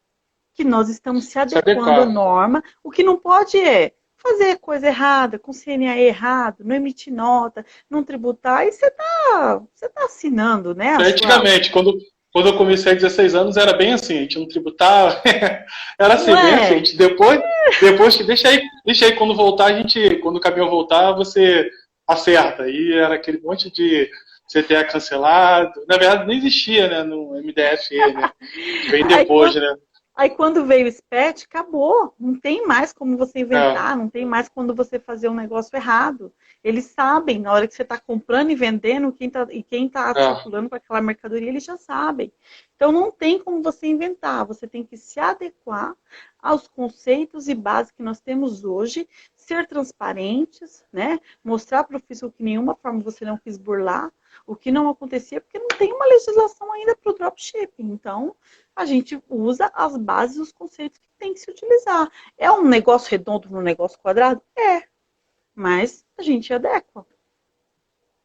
que nós estamos se Se adequando à adequar. norma. O que não pode é fazer coisa errada, com CNA errado, não emitir nota, não tributar, e você tá assinando, né, a sua... Antigamente, quando eu comecei há 16 anos, era bem assim, a gente não tributava, era Não assim, bem assim, a é? gente depois que deixa aí, quando voltar, quando o caminhão voltar, você acerta. E era aquele monte de CTA cancelado. Na verdade, nem existia, né, no MDFE, né? Vem Aí depois, quando, né? aí quando veio o SPET, acabou. Não tem mais como você É, inventar, não tem mais quando você fazer um negócio errado. Eles sabem, na hora que você está comprando e vendendo, quem está é. circulando com aquela mercadoria, eles já sabem. Então não tem como você inventar, você tem que se adequar aos conceitos e bases que nós temos hoje, ser transparentes, né? Mostrar para o fisco que nenhuma forma você não quis burlar, o que não acontecia, porque não tem uma legislação ainda para o dropshipping. Então, a gente usa as bases e os conceitos que tem que se utilizar. É um negócio redondo no negócio quadrado? É, mas a gente adequa. A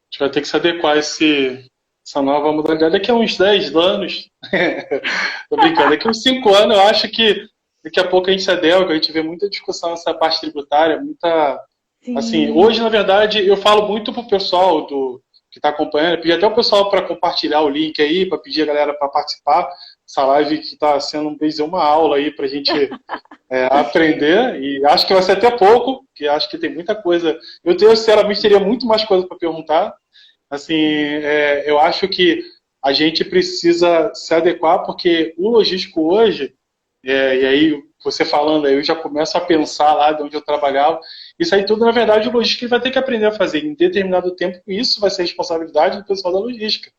gente vai ter que se adequar a essa nova modalidade. Daqui a uns 10 anos, tô brincando, daqui a uns 5 anos, eu acho que daqui a pouco a gente se adequa, a gente vê muita discussão nessa parte tributária, muita. Assim, Sim. hoje, na verdade, eu falo muito pro pessoal que está acompanhando, pedir até o pessoal para compartilhar o link aí, para pedir a galera para participar. Essa live que está sendo uma aula aí para a gente aprender, e acho que vai ser até pouco, que acho que tem muita coisa. Sinceramente, teria muito mais coisa para perguntar. Assim, eu acho que a gente precisa se adequar, porque o logístico hoje, e aí você falando aí, eu já começo a pensar lá de onde eu trabalhava, isso aí tudo, na verdade, o logístico vai ter que aprender a fazer em determinado tempo, e isso vai ser responsabilidade do pessoal da logística.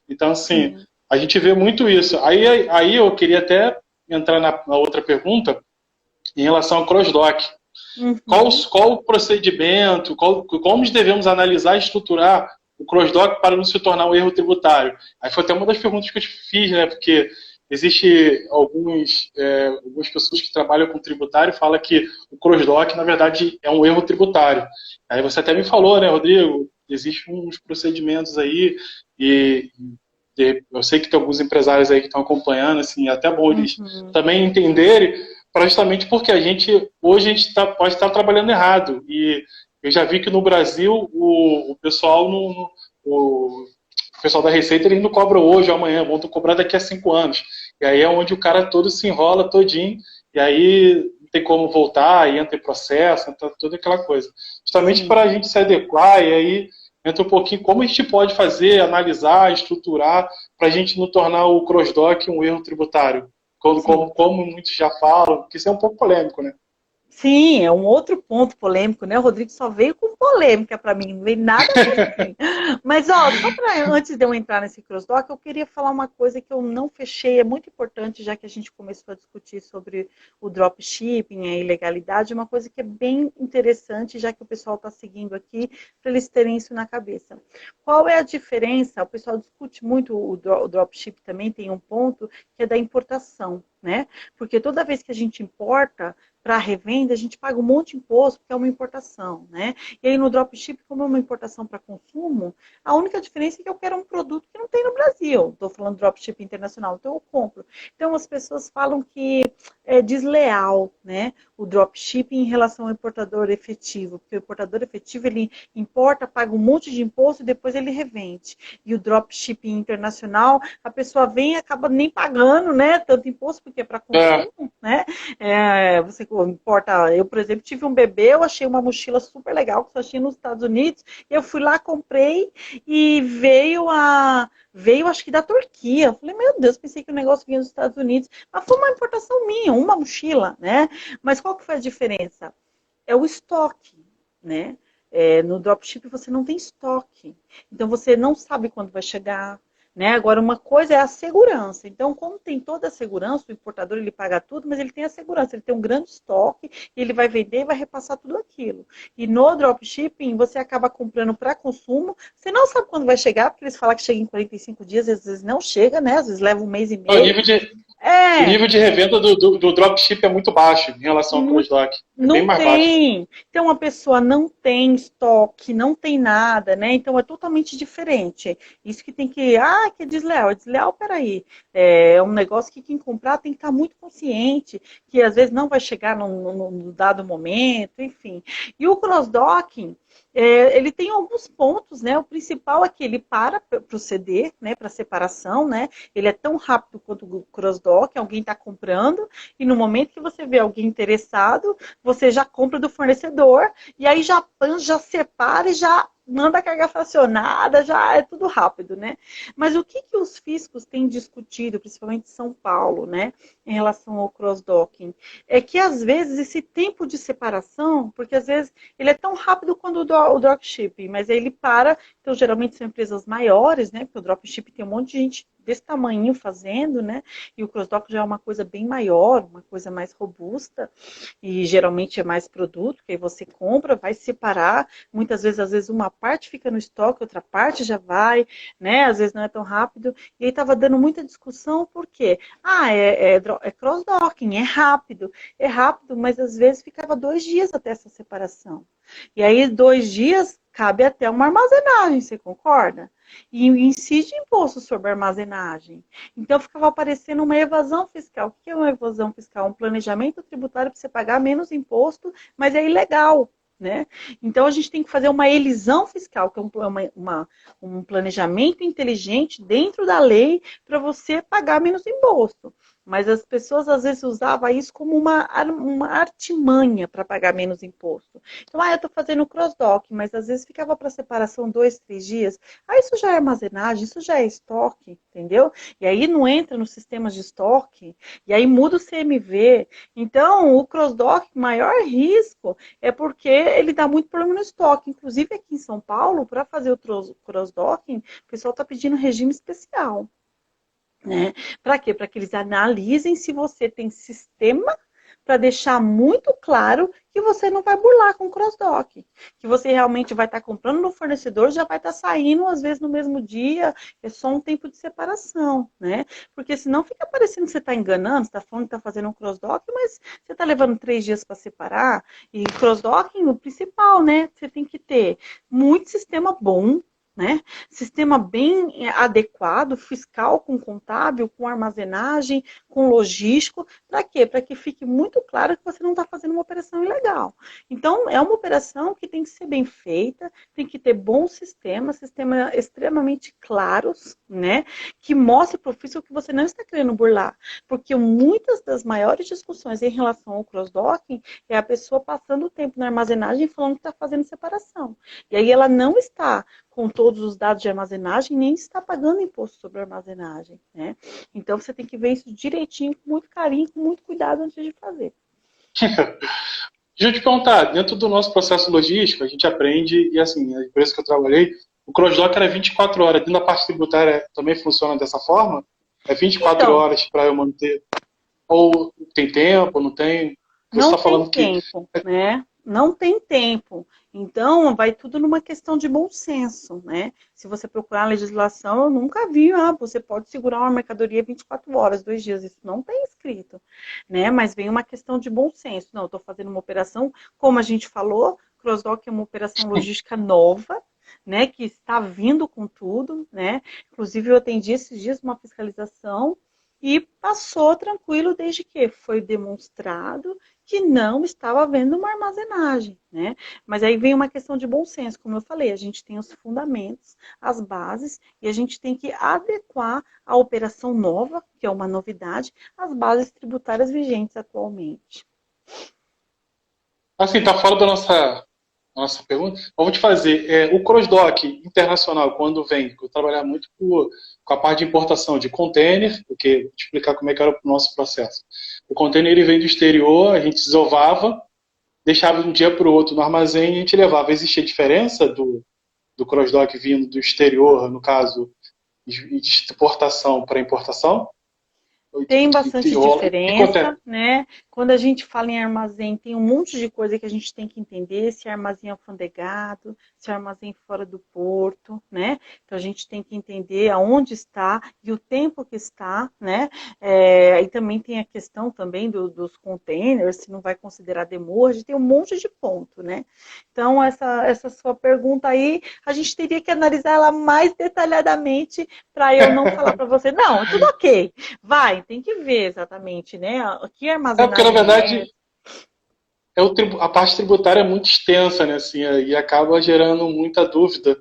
Então, assim, Sim. a gente vê muito isso. Aí eu queria até entrar na outra pergunta, em relação ao cross-doc. Uhum. Qual o procedimento, como devemos analisar e estruturar o cross-doc para não se tornar um erro tributário? Aí foi até uma das perguntas que eu te fiz, né? Porque existe algumas pessoas que trabalham com tributário e falam que o cross-doc, na verdade, é um erro tributário. Aí você até me falou, né, Rodrigo? Existem uns procedimentos aí e eu sei que tem alguns empresários aí que estão acompanhando, assim, é até bom eles Uhum. também entenderem, justamente porque hoje a gente pode estar trabalhando errado. E eu já vi que no Brasil o pessoal o pessoal da Receita eles não cobram hoje ou amanhã, vão cobrar daqui a 5 anos. E aí é onde o cara todo se enrola todinho, e aí não tem como voltar, e entra em processo, entra toda aquela coisa. Justamente para a Sim. gente se adequar, e aí entra um pouquinho como a gente pode fazer, analisar, estruturar, para a gente não tornar o cross-doc um erro tributário. Sim. Como muitos já falam, que isso é um pouco polêmico, né? Sim, é um outro ponto polêmico, né? O Rodrigo só veio com polêmica para mim, não veio nada bonzinho. Mas, ó, só para antes de eu entrar nesse crossdoc, eu queria falar uma coisa que eu não fechei, é muito importante, já que a gente começou a discutir sobre o dropshipping, a ilegalidade, uma coisa que é bem interessante, já que o pessoal está seguindo aqui, para eles terem isso na cabeça. Qual é a diferença? O pessoal discute muito o dropshipping também, tem um ponto que é da importação, né? Porque toda vez que a gente importa, para revenda, a gente paga um monte de imposto, porque é uma importação, né? E aí no dropship, como é uma importação para consumo, a única diferença é que eu quero um produto que não tem no Brasil. Brasil. Estou falando dropship internacional, então eu compro. Então as pessoas falam que é desleal, né? O dropshipping em relação ao importador efetivo, porque o importador efetivo ele importa, paga um monte de imposto e depois ele revende. E o dropshipping internacional, a pessoa vem e acaba nem pagando, né? Tanto imposto porque é para É, consumo, né? Você importa. Eu, por exemplo, tive um bebê, eu achei uma mochila super legal que só tinha nos Estados Unidos. Eu fui lá, comprei e veio acho que da Turquia. Eu falei, meu Deus, pensei que o negócio vinha dos Estados Unidos. Mas foi uma importação minha, uma mochila, né? Mas qual que foi a diferença? É o estoque, né? No dropship você não tem estoque. Então você não sabe quando vai chegar, né? Agora, uma coisa é a segurança. Então, como tem toda a segurança, o importador ele paga tudo, mas ele tem a segurança, ele tem um grande estoque, e ele vai vender e vai repassar tudo aquilo. E no dropshipping, você acaba comprando para consumo, você não sabe quando vai chegar, porque eles falam que chega em 45 dias, às vezes não chega, né? Às vezes leva um mês e o meio. o É, nível de revenda do dropship é muito baixo em relação ao cross-dock. É bem não mais baixo. tem. Então a pessoa não tem estoque, não tem nada, né? Então é totalmente diferente. Isso que tem que. Ah, que é desleal. É desleal, peraí. É um negócio que quem comprar tem que estar muito consciente, que às vezes não vai chegar no dado momento, enfim. E o cross-docking. Ele tem alguns pontos, né? O principal é que ele para proceder, né? Para separação, né? Ele é tão rápido quanto o cross-dock, alguém está comprando, e no momento que você vê alguém interessado, você já compra do fornecedor, e aí já separa e já manda a carga fracionada, já é tudo rápido, né? Mas o que os fiscos têm discutido, principalmente em São Paulo, né, em relação ao cross-docking? É que, às vezes, esse tempo de separação, porque, às vezes, ele é tão rápido quanto o dropshipping, mas aí ele para, então, geralmente, são empresas maiores, né, porque o dropshipping tem um monte de gente desse tamanho fazendo, né, e o cross-dock já é uma coisa bem maior, uma coisa mais robusta, e geralmente é mais produto, que aí você compra, vai separar, muitas vezes, às vezes uma parte fica no estoque, outra parte já vai, né, às vezes não é tão rápido, e aí estava dando muita discussão, por quê? É cross-docking, é rápido, mas às vezes ficava 2 dias até essa separação, e aí 2 dias cabe até uma armazenagem, você concorda? E incide imposto sobre armazenagem. Então, ficava aparecendo uma evasão fiscal. O que é uma evasão fiscal? Um planejamento tributário para você pagar menos imposto, mas é ilegal. Né? Então, a gente tem que fazer uma elisão fiscal, que é um planejamento inteligente dentro da lei para você pagar menos imposto. Mas as pessoas, às vezes, usavam isso como uma artimanha para pagar menos imposto. Então, eu estou fazendo cross-dock, mas às vezes ficava para separação 2, 3 dias. Isso já é armazenagem, isso já é estoque, entendeu? E aí não entra nos sistemas de estoque, e aí muda o CMV. Então, o cross-dock, maior risco é porque ele dá muito problema no estoque. Inclusive, aqui em São Paulo, para fazer o cross-docking, o pessoal está pedindo regime especial. Né? Para quê? Para que eles analisem se você tem sistema para deixar muito claro que você não vai burlar com cross-dock, que você realmente vai estar comprando no fornecedor, já vai estar saindo às vezes no mesmo dia, é só um tempo de separação, né? Porque senão fica parecendo que você está enganando, você está falando que está fazendo um cross-dock, mas você está levando 3 dias para separar, e cross-docking, o principal, né? Você tem que ter muito sistema bom, né? Sistema bem adequado, fiscal com contábil, com armazenagem, com logístico, para quê? Para que fique muito claro que você não está fazendo uma operação ilegal. Então, é uma operação que tem que ser bem feita, tem que ter bons sistemas extremamente claros, né? Que mostre para o fisco que você não está querendo burlar. Porque muitas das maiores discussões em relação ao cross-docking é a pessoa passando o tempo na armazenagem falando que está fazendo separação. E aí ela não está com todos os dados de armazenagem, nem está pagando imposto sobre armazenagem, né? Então, você tem que ver isso direitinho, com muito carinho, com muito cuidado antes de fazer. Deixa eu te perguntar, dentro do nosso processo logístico, a gente aprende, e assim, a empresa que eu trabalhei, o cross-dock era 24 horas. Dentro da parte tributária também funciona dessa forma? É 24 Então, horas para eu manter? Ou tem tempo, não tem? Você não está tem falando que... tempo, né? Não tem tempo. Então, vai tudo numa questão de bom senso, né? Se você procurar a legislação, eu nunca vi, você pode segurar uma mercadoria 24 horas, 2 dias. Isso não tem escrito, né? Mas vem uma questão de bom senso. Não, eu estou fazendo uma operação, como a gente falou, cross-dock é uma operação logística nova, né, que está vindo com tudo, né? Inclusive eu atendi esses dias uma fiscalização e passou tranquilo desde que foi demonstrado que não estava havendo uma armazenagem, né? Mas aí vem uma questão de bom senso, como eu falei, a gente tem os fundamentos, as bases, e a gente tem que adequar a operação nova, que é uma novidade, às bases tributárias vigentes atualmente. Assim, tá fora da nossa pergunta. Eu vou te fazer. O cross-dock internacional, quando vem, eu trabalhava muito com a parte de importação de container, porque vou te explicar como é que era o nosso processo. O container ele vem do exterior, a gente desovava, deixava de um dia para o outro no armazém e a gente levava. Existia diferença do cross-dock vindo do exterior, no caso, de exportação para importação? Tem bastante Acontece. diferença, né? Quando a gente fala em armazém, tem um monte de coisa que a gente tem que entender, se é armazém alfandegado, se é armazém fora do porto, né? Então a gente tem que entender aonde está e o tempo que está, né? E também tem a questão também dos containers, se não vai considerar demurge, tem um monte de ponto, né? Então essa sua pergunta aí, a gente teria que analisar ela mais detalhadamente para eu não falar para você, não, tudo ok, vai, tem que ver exatamente, né? Que Porque na armazenagem é. verdade a parte tributária é muito extensa, né? Assim, e acaba gerando muita dúvida.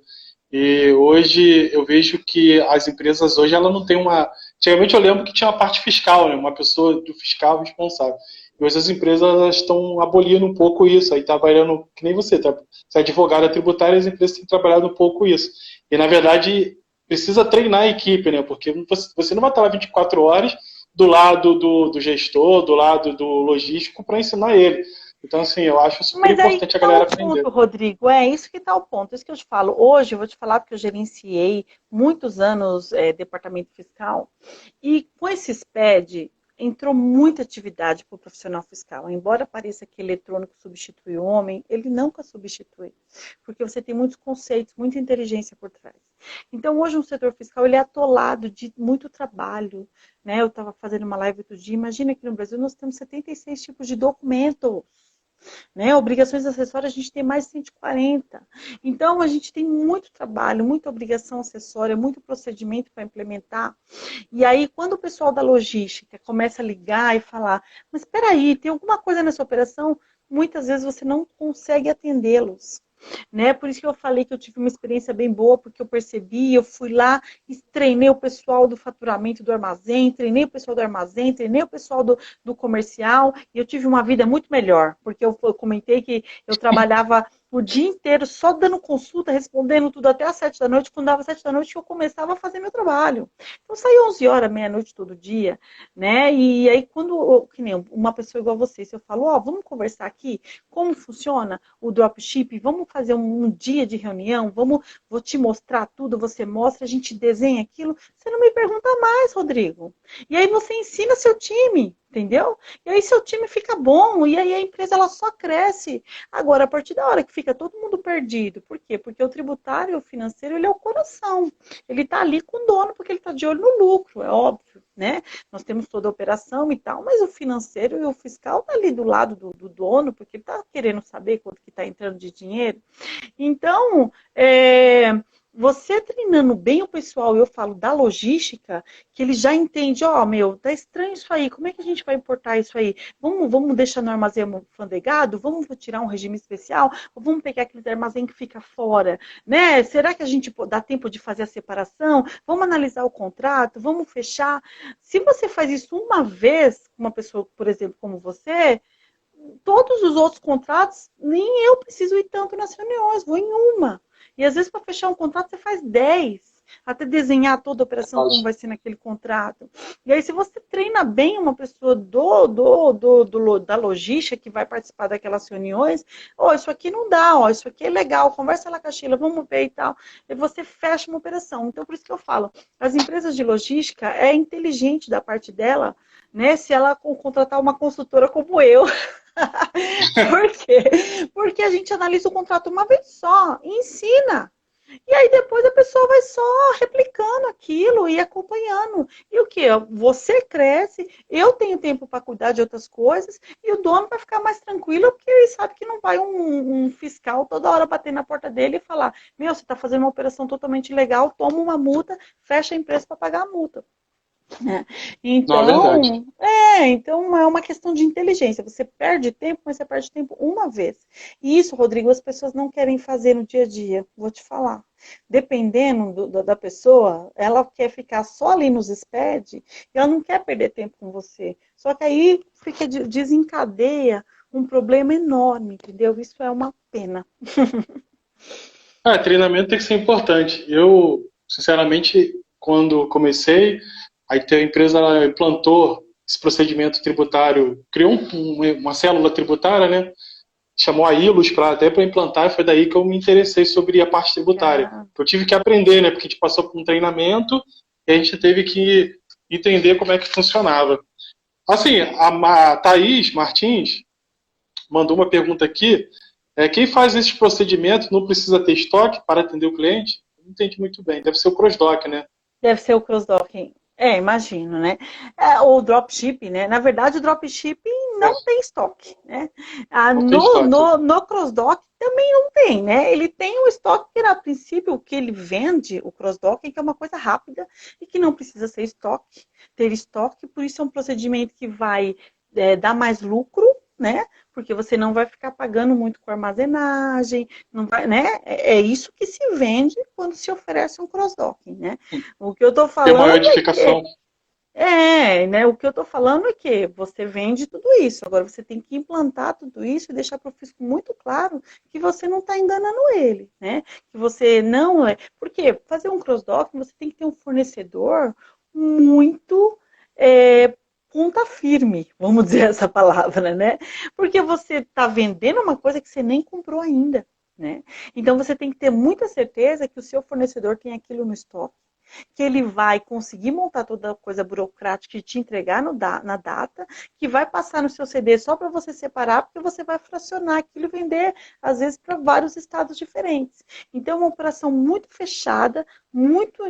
E hoje eu vejo que as empresas hoje ela não têm uma. Antigamente eu lembro que tinha uma parte fiscal, né? Uma pessoa do fiscal responsável. E hoje as empresas estão abolindo um pouco isso, aí trabalhando, que nem você, tá? Você é advogada tributária, as empresas têm trabalhado um pouco isso. E na verdade precisa treinar a equipe, né? Porque você não vai estar lá 24 horas do lado do gestor, do lado do logístico para ensinar ele. Então, assim, eu acho super Mas aí que importante a está galera o aprender. ponto, Rodrigo. É isso que está o ponto. Isso que eu te falo. Hoje, eu vou te falar porque eu gerenciei muitos anos departamento fiscal. E com esse SPED, entrou muita atividade para o profissional fiscal. Embora pareça que eletrônico substitui o homem, ele nunca substitui. Porque você tem muitos conceitos, muita inteligência por trás. Então, hoje, o setor fiscal ele é atolado de muito trabalho. Né? Eu estava fazendo uma live outro dia. Imagina que no Brasil nós temos 76 tipos de documentos. Né? Obrigações acessórias a gente tem mais de 140. Então a gente tem muito trabalho, muita obrigação acessória, muito procedimento para implementar. E aí quando o pessoal da logística começa a ligar e falar, mas espera aí, tem alguma coisa nessa operação, muitas vezes você não consegue atendê-los. Né? Por isso que eu falei que eu tive uma experiência bem boa, porque eu percebi, eu fui lá e treinei o pessoal do faturamento do armazém, treinei o pessoal do armazém, treinei o pessoal do comercial, e eu tive uma vida muito melhor, porque eu comentei que eu trabalhava o dia inteiro só dando consulta, respondendo tudo até às 7 da noite, quando dava 7 da noite eu começava a fazer meu trabalho. Então saía 11 horas, meia-noite todo dia, né? E aí quando, que nem uma pessoa igual você, se eu falo, ó, vamos conversar aqui, como funciona o dropship, vamos fazer um dia de reunião, vou te mostrar tudo, você mostra, a gente desenha aquilo, você não me pergunta mais, Rodrigo. E aí você ensina seu time, entendeu? E aí seu time fica bom, e aí a empresa ela só cresce. Agora, a partir da hora que fica todo mundo perdido, por quê? Porque o tributário, o financeiro, ele é o coração. Ele tá ali com o dono, porque ele tá de olho no lucro, é óbvio, né? Nós temos toda a operação e tal, mas o financeiro e o fiscal tá ali do lado do dono, porque ele tá querendo saber quanto que tá entrando de dinheiro. Então, você treinando bem o pessoal, eu falo da logística, que ele já entende, ó, meu, tá estranho isso aí, como é que a gente vai importar isso aí? Vamos deixar no armazém alfandegado? Vamos tirar um regime especial? Ou vamos pegar aquele armazém que fica fora? Né? Será que a gente dá tempo de fazer a separação? Vamos analisar o contrato? Vamos fechar? Se você faz isso uma vez, uma pessoa, por exemplo, como você, todos os outros contratos, nem eu preciso ir tanto nas reuniões, vou em uma. E às vezes para fechar um contrato você faz 10, até desenhar toda a operação como vai ser naquele contrato. E aí se você treina bem uma pessoa da logística que vai participar daquelas reuniões, ó, isso aqui não dá, ó, isso aqui é legal, conversa lá com a Sheila, vamos ver e tal. E você fecha uma operação. Então por isso que eu falo, as empresas de logística é inteligente da parte dela, né, se ela contratar uma consultora como eu. Por quê? Porque a gente analisa o contrato uma vez só e ensina. E aí depois a pessoa vai só replicando aquilo e acompanhando. E o que? Você cresce, eu tenho tempo para cuidar de outras coisas, e o dono vai ficar mais tranquilo, porque ele sabe que não vai um fiscal toda hora bater na porta dele e falar: meu, você está fazendo uma operação totalmente legal, toma uma multa, fecha a empresa para pagar a multa. Né? Não, é verdade. Então é uma questão de inteligência. Você perde tempo, mas você perde tempo uma vez. E isso, Rodrigo, as pessoas não querem fazer no dia a dia. Vou te falar. Dependendo da pessoa, ela quer ficar só ali nos SPED e ela não quer perder tempo com você. Só que aí fica, desencadeia um problema enorme, entendeu? Isso é uma pena. Treinamento tem que ser importante. Eu, sinceramente, quando comecei, aí a empresa ela implantou esse procedimento tributário, criou uma célula tributária, né? Chamou a ILUS até para implantar, e foi daí que eu me interessei sobre a parte tributária. Eu tive que aprender, né? Porque a gente passou por um treinamento e a gente teve que entender como é que funcionava. Assim, a Thaís Martins mandou uma pergunta aqui. Quem faz esse procedimento não precisa ter estoque para atender o cliente? Não entendi muito bem. Deve ser o cross-dock, né? Deve ser o cross-docking. Imagino, né? O dropshipping, né? Na verdade, o dropshipping não tem estoque, né? Não tem estoque. No cross-dock também não tem, né? Ele tem um estoque que, a princípio, o que ele vende, o cross-docking, que é uma coisa rápida e que não precisa ser ter estoque, por isso é um procedimento que vai dar mais lucro, né? Porque você não vai ficar pagando muito com armazenagem, não vai, né? É isso que se vende quando se oferece um cross-docking, né? O que eu tô Tem uma falando edificação. né? O que eu tô falando é que você vende tudo isso. Agora você tem que implantar tudo isso e deixar para o fisco muito claro que você não está enganando ele, né? Que você não é. Porque fazer um cross-docking, você tem que ter um fornecedor muito ponta firme, vamos dizer essa palavra, né? Porque você está vendendo uma coisa que você nem comprou ainda, né? Então você tem que ter muita certeza que o seu fornecedor tem aquilo no estoque, que ele vai conseguir montar toda a coisa burocrática e te entregar na data, que vai passar no seu CD só para você separar, porque você vai fracionar aquilo e vender, às vezes, para vários estados diferentes. Então, é uma operação muito fechada, muito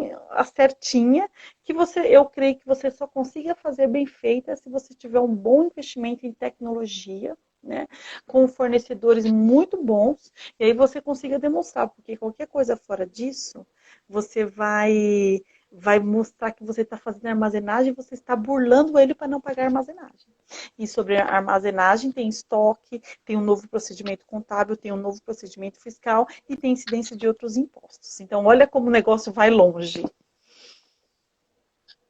certinha, que eu creio que você só consiga fazer bem feita se você tiver um bom investimento em tecnologia, né, com fornecedores muito bons, e aí você consiga demonstrar, porque qualquer coisa fora disso, você vai mostrar que você está fazendo armazenagem e você está burlando ele para não pagar armazenagem. E sobre a armazenagem tem estoque, tem um novo procedimento contábil, tem um novo procedimento fiscal e tem incidência de outros impostos. Então, olha como o negócio vai longe.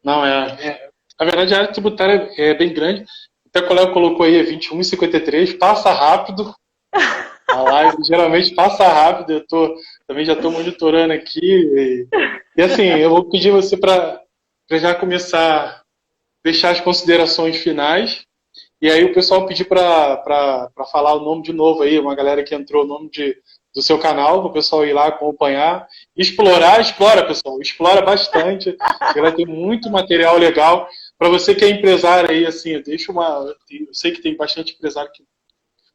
Não, na verdade, a área tributária é bem grande. Até o colega colocou aí 21,53, passa rápido. A live geralmente passa rápido, também já estou monitorando aqui. E assim, eu vou pedir você para já começar a deixar as considerações finais. E aí o pessoal pedir para falar o nome de novo aí, uma galera que entrou, o nome do seu canal, para o pessoal ir lá acompanhar. Explora, pessoal, explora bastante. Você vai ter muito material legal. Para você que é empresário aí, assim, eu sei que tem bastante empresário que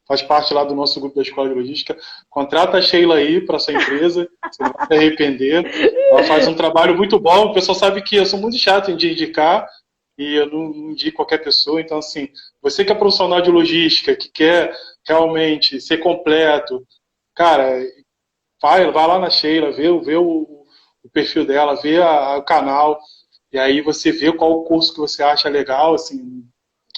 faz parte lá do nosso grupo da Escola de Logística. Contrata a Sheila aí para sua empresa, você não vai se arrepender. Ela faz um trabalho muito bom. O pessoal sabe que eu sou muito chato de indicar e eu não indico qualquer pessoa. Então, assim, você que é profissional de logística, que quer realmente ser completo, cara, vai lá na Sheila, vê o perfil dela, vê o canal, e aí você vê qual o curso que você acha legal, assim.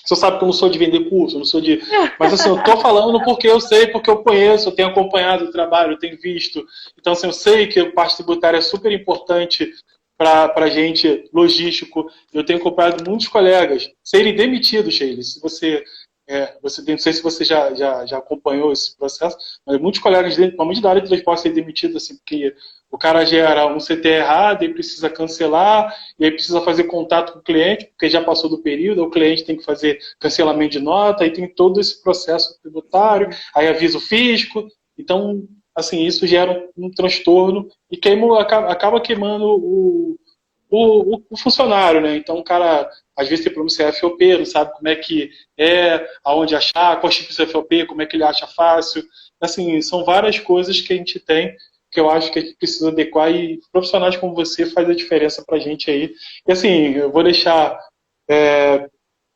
Você sabe que eu não sou de vender curso, eu não sou de. Mas assim, eu tô falando porque eu sei, porque eu conheço, eu tenho acompanhado o trabalho, eu tenho visto. Então, assim, eu sei que a parte tributária é super importante para a gente, logístico. Eu tenho acompanhado muitos colegas serem demitidos, Sheila. Se não sei se você já acompanhou esse processo, mas muitos colegas, principalmente da área de transporte, serem demitidos, assim, porque o cara gera um CT errado e precisa cancelar, e aí precisa fazer contato com o cliente, porque já passou do período, o cliente tem que fazer cancelamento de nota, aí tem todo esse processo tributário, aí avisa o fisco. Então, assim, isso gera um transtorno e acaba queimando o funcionário, né? Então, o cara, às vezes, tem problema com CFOP, não sabe como é que aonde achar, qual tipo de CFOP, como é que ele acha fácil. Assim, são várias coisas que a gente tem que eu acho que a gente precisa adequar e profissionais como você faz a diferença para a gente aí. E assim, eu vou deixar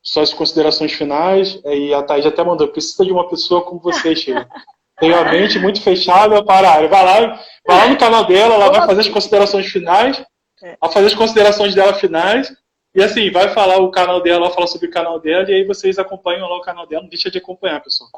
suas considerações finais, e a Thaís até mandou, precisa de uma pessoa como você, Sheila. Tenho a mente muito fechada para a área. Vai lá no canal dela, ela vai fazer as considerações finais, vai fazer as considerações dela finais, e assim, vai falar o canal dela, vai falar sobre o canal dela, e aí vocês acompanham lá o canal dela, não deixa de acompanhar, pessoal.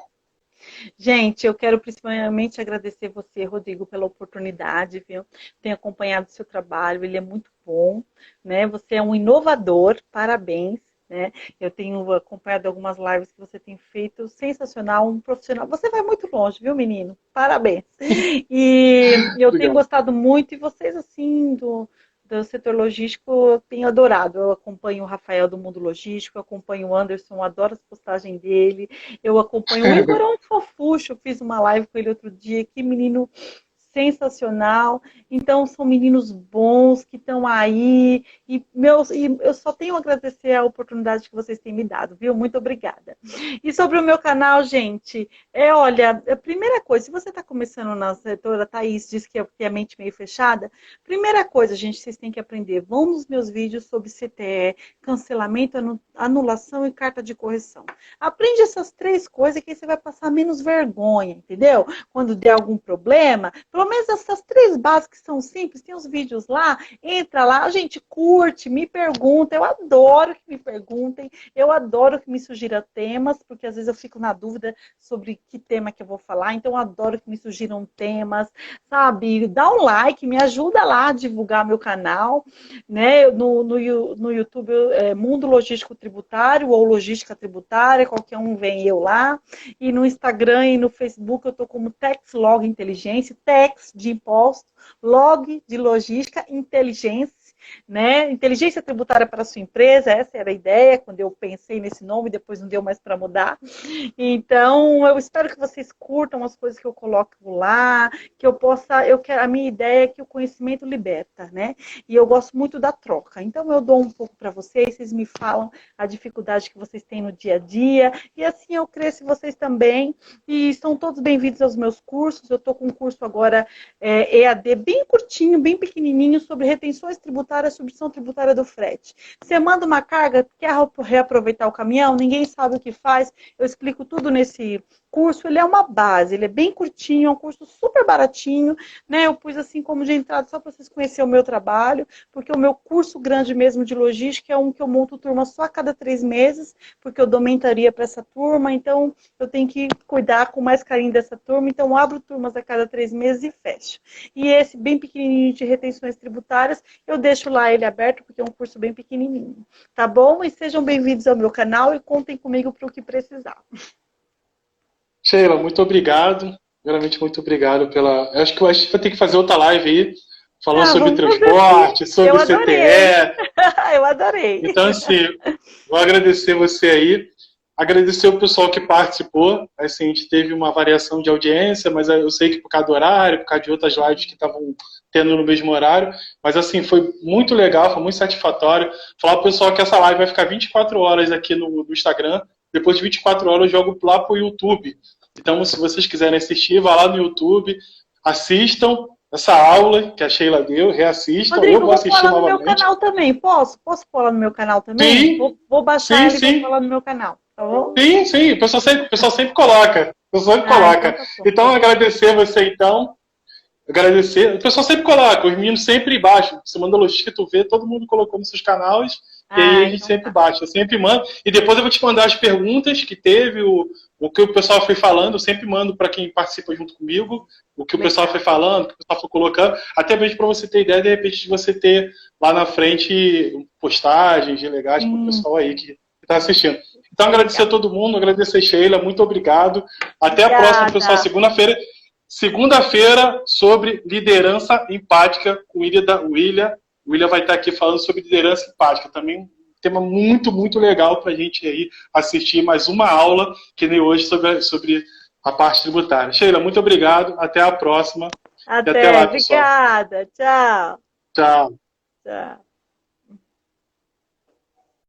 Gente, eu quero principalmente agradecer você, Rodrigo, pela oportunidade, viu? Tenho acompanhado o seu trabalho, ele é muito bom, né? Você é um inovador, parabéns. Né? Eu tenho acompanhado algumas lives que você tem feito, sensacional, um profissional. Você vai muito longe, viu, menino? Parabéns. E eu tenho gostado muito, e vocês, assim, do setor logístico, eu tenho adorado. Eu acompanho o Rafael do Mundo Logístico, eu acompanho o Anderson, adoro as postagens dele. Eu acompanho o Igor, é um fofucho, eu fiz uma live com ele outro dia, que menino sensacional. Então, são meninos bons que estão aí, e eu só tenho a agradecer a oportunidade que vocês têm me dado, viu? Muito obrigada. E sobre o meu canal, gente, olha, a primeira coisa, se você está começando na setora, a Thaís disse que é a mente meio fechada, primeira coisa, gente, vocês têm que aprender, vão nos meus vídeos sobre CTE, cancelamento, anulação e carta de correção. Aprende essas 3 coisas que aí você vai passar menos vergonha, entendeu? Quando der algum problema, pelo menos essas 3 bases que são simples, tem os vídeos lá, entra lá, gente, curte, me pergunta, eu adoro que me perguntem, eu adoro que me sugiram temas, porque às vezes eu fico na dúvida sobre que tema que eu vou falar, então eu adoro que me sugiram temas, sabe? Dá um like, me ajuda lá a divulgar meu canal, né? No YouTube, Mundo Logístico Tributário ou Logística Tributária, qualquer um vem eu lá, e no Instagram e no Facebook eu tô como Texlog Inteligência, Tex de imposto, log de logística, inteligência, né? Inteligência tributária para a sua empresa, essa era a ideia quando eu pensei nesse nome, depois não deu mais para mudar. Então, eu espero que vocês curtam as coisas que eu coloco lá, que eu possa, a minha ideia é que o conhecimento liberta, né? E eu gosto muito da troca. Então, eu dou um pouco para vocês me falam a dificuldade que vocês têm no dia a dia, e assim eu cresço vocês também, e são todos bem-vindos aos meus cursos. Eu estou com um curso agora, EAD, bem curtinho, bem pequenininho, sobre retenções tributárias, substituição tributária do frete. Você manda uma carga, quer reaproveitar o caminhão, ninguém sabe o que faz, eu explico tudo nesse curso. Ele é uma base, ele é bem curtinho, é um curso super baratinho, né? Eu pus assim como de entrada só para vocês conhecerem o meu trabalho, porque o meu curso grande mesmo de logística é um que eu monto turma só a cada 3 meses, porque eu dou mentoria para essa turma, então eu tenho que cuidar com mais carinho dessa turma, então eu abro turmas a cada 3 meses e fecho. E esse bem pequenininho de retenções tributárias, eu deixo lá ele aberto, porque é um curso bem pequenininho, tá bom? E sejam bem-vindos ao meu canal e contem comigo para o que precisar. Sheila, muito obrigado. Primeiramente, muito obrigado pela... Eu acho que a gente vai ter que fazer outra live aí, falando sobre transporte, sobre CTE. Eu adorei. Então, assim, vou agradecer você aí. Agradecer o pessoal que participou. Assim, a gente teve uma variação de audiência, mas eu sei que por causa do horário, por causa de outras lives que estavam tendo no mesmo horário. Mas, assim, foi muito legal, foi muito satisfatório. Falar para o pessoal que essa live vai ficar 24 horas aqui no Instagram. Depois de 24 horas eu jogo lá para o YouTube. Então, se vocês quiserem assistir, vá lá no YouTube, assistam essa aula que a Sheila deu, reassistam. Rodrigo, ou vou assistir pôr lá no novamente. meu canal também. Posso pôr lá no meu canal também? Sim. Vou baixar ele e vou pôr lá no meu canal. Tá bom? Sim. O pessoal sempre coloca. Então, agradecer você, então. Agradecer. O pessoal sempre coloca, os meninos sempre baixam. Você manda logística, tu vê, todo mundo colocou nos seus canais. E aí a gente sempre baixa, eu sempre mando. E depois eu vou te mandar as perguntas que teve, o que o pessoal foi falando, eu sempre mando para quem participa junto comigo, o que o pessoal foi falando, o que o pessoal foi colocando, até mesmo para você ter ideia, de repente, de você ter lá na frente postagens legais para o pessoal aí que está assistindo. Então, agradecer a todo mundo, agradecer a Sheila, muito obrigado. Até a próxima, pessoal, segunda-feira. Segunda-feira, sobre liderança empática, com o William. O William vai estar aqui falando sobre liderança empática. Também um tema muito, muito legal para a gente aí assistir mais uma aula, que nem hoje, sobre a parte tributária. Sheila, muito obrigado. Até a próxima. Até lá, pessoal. Obrigada. Tchau. Tchau. Tchau.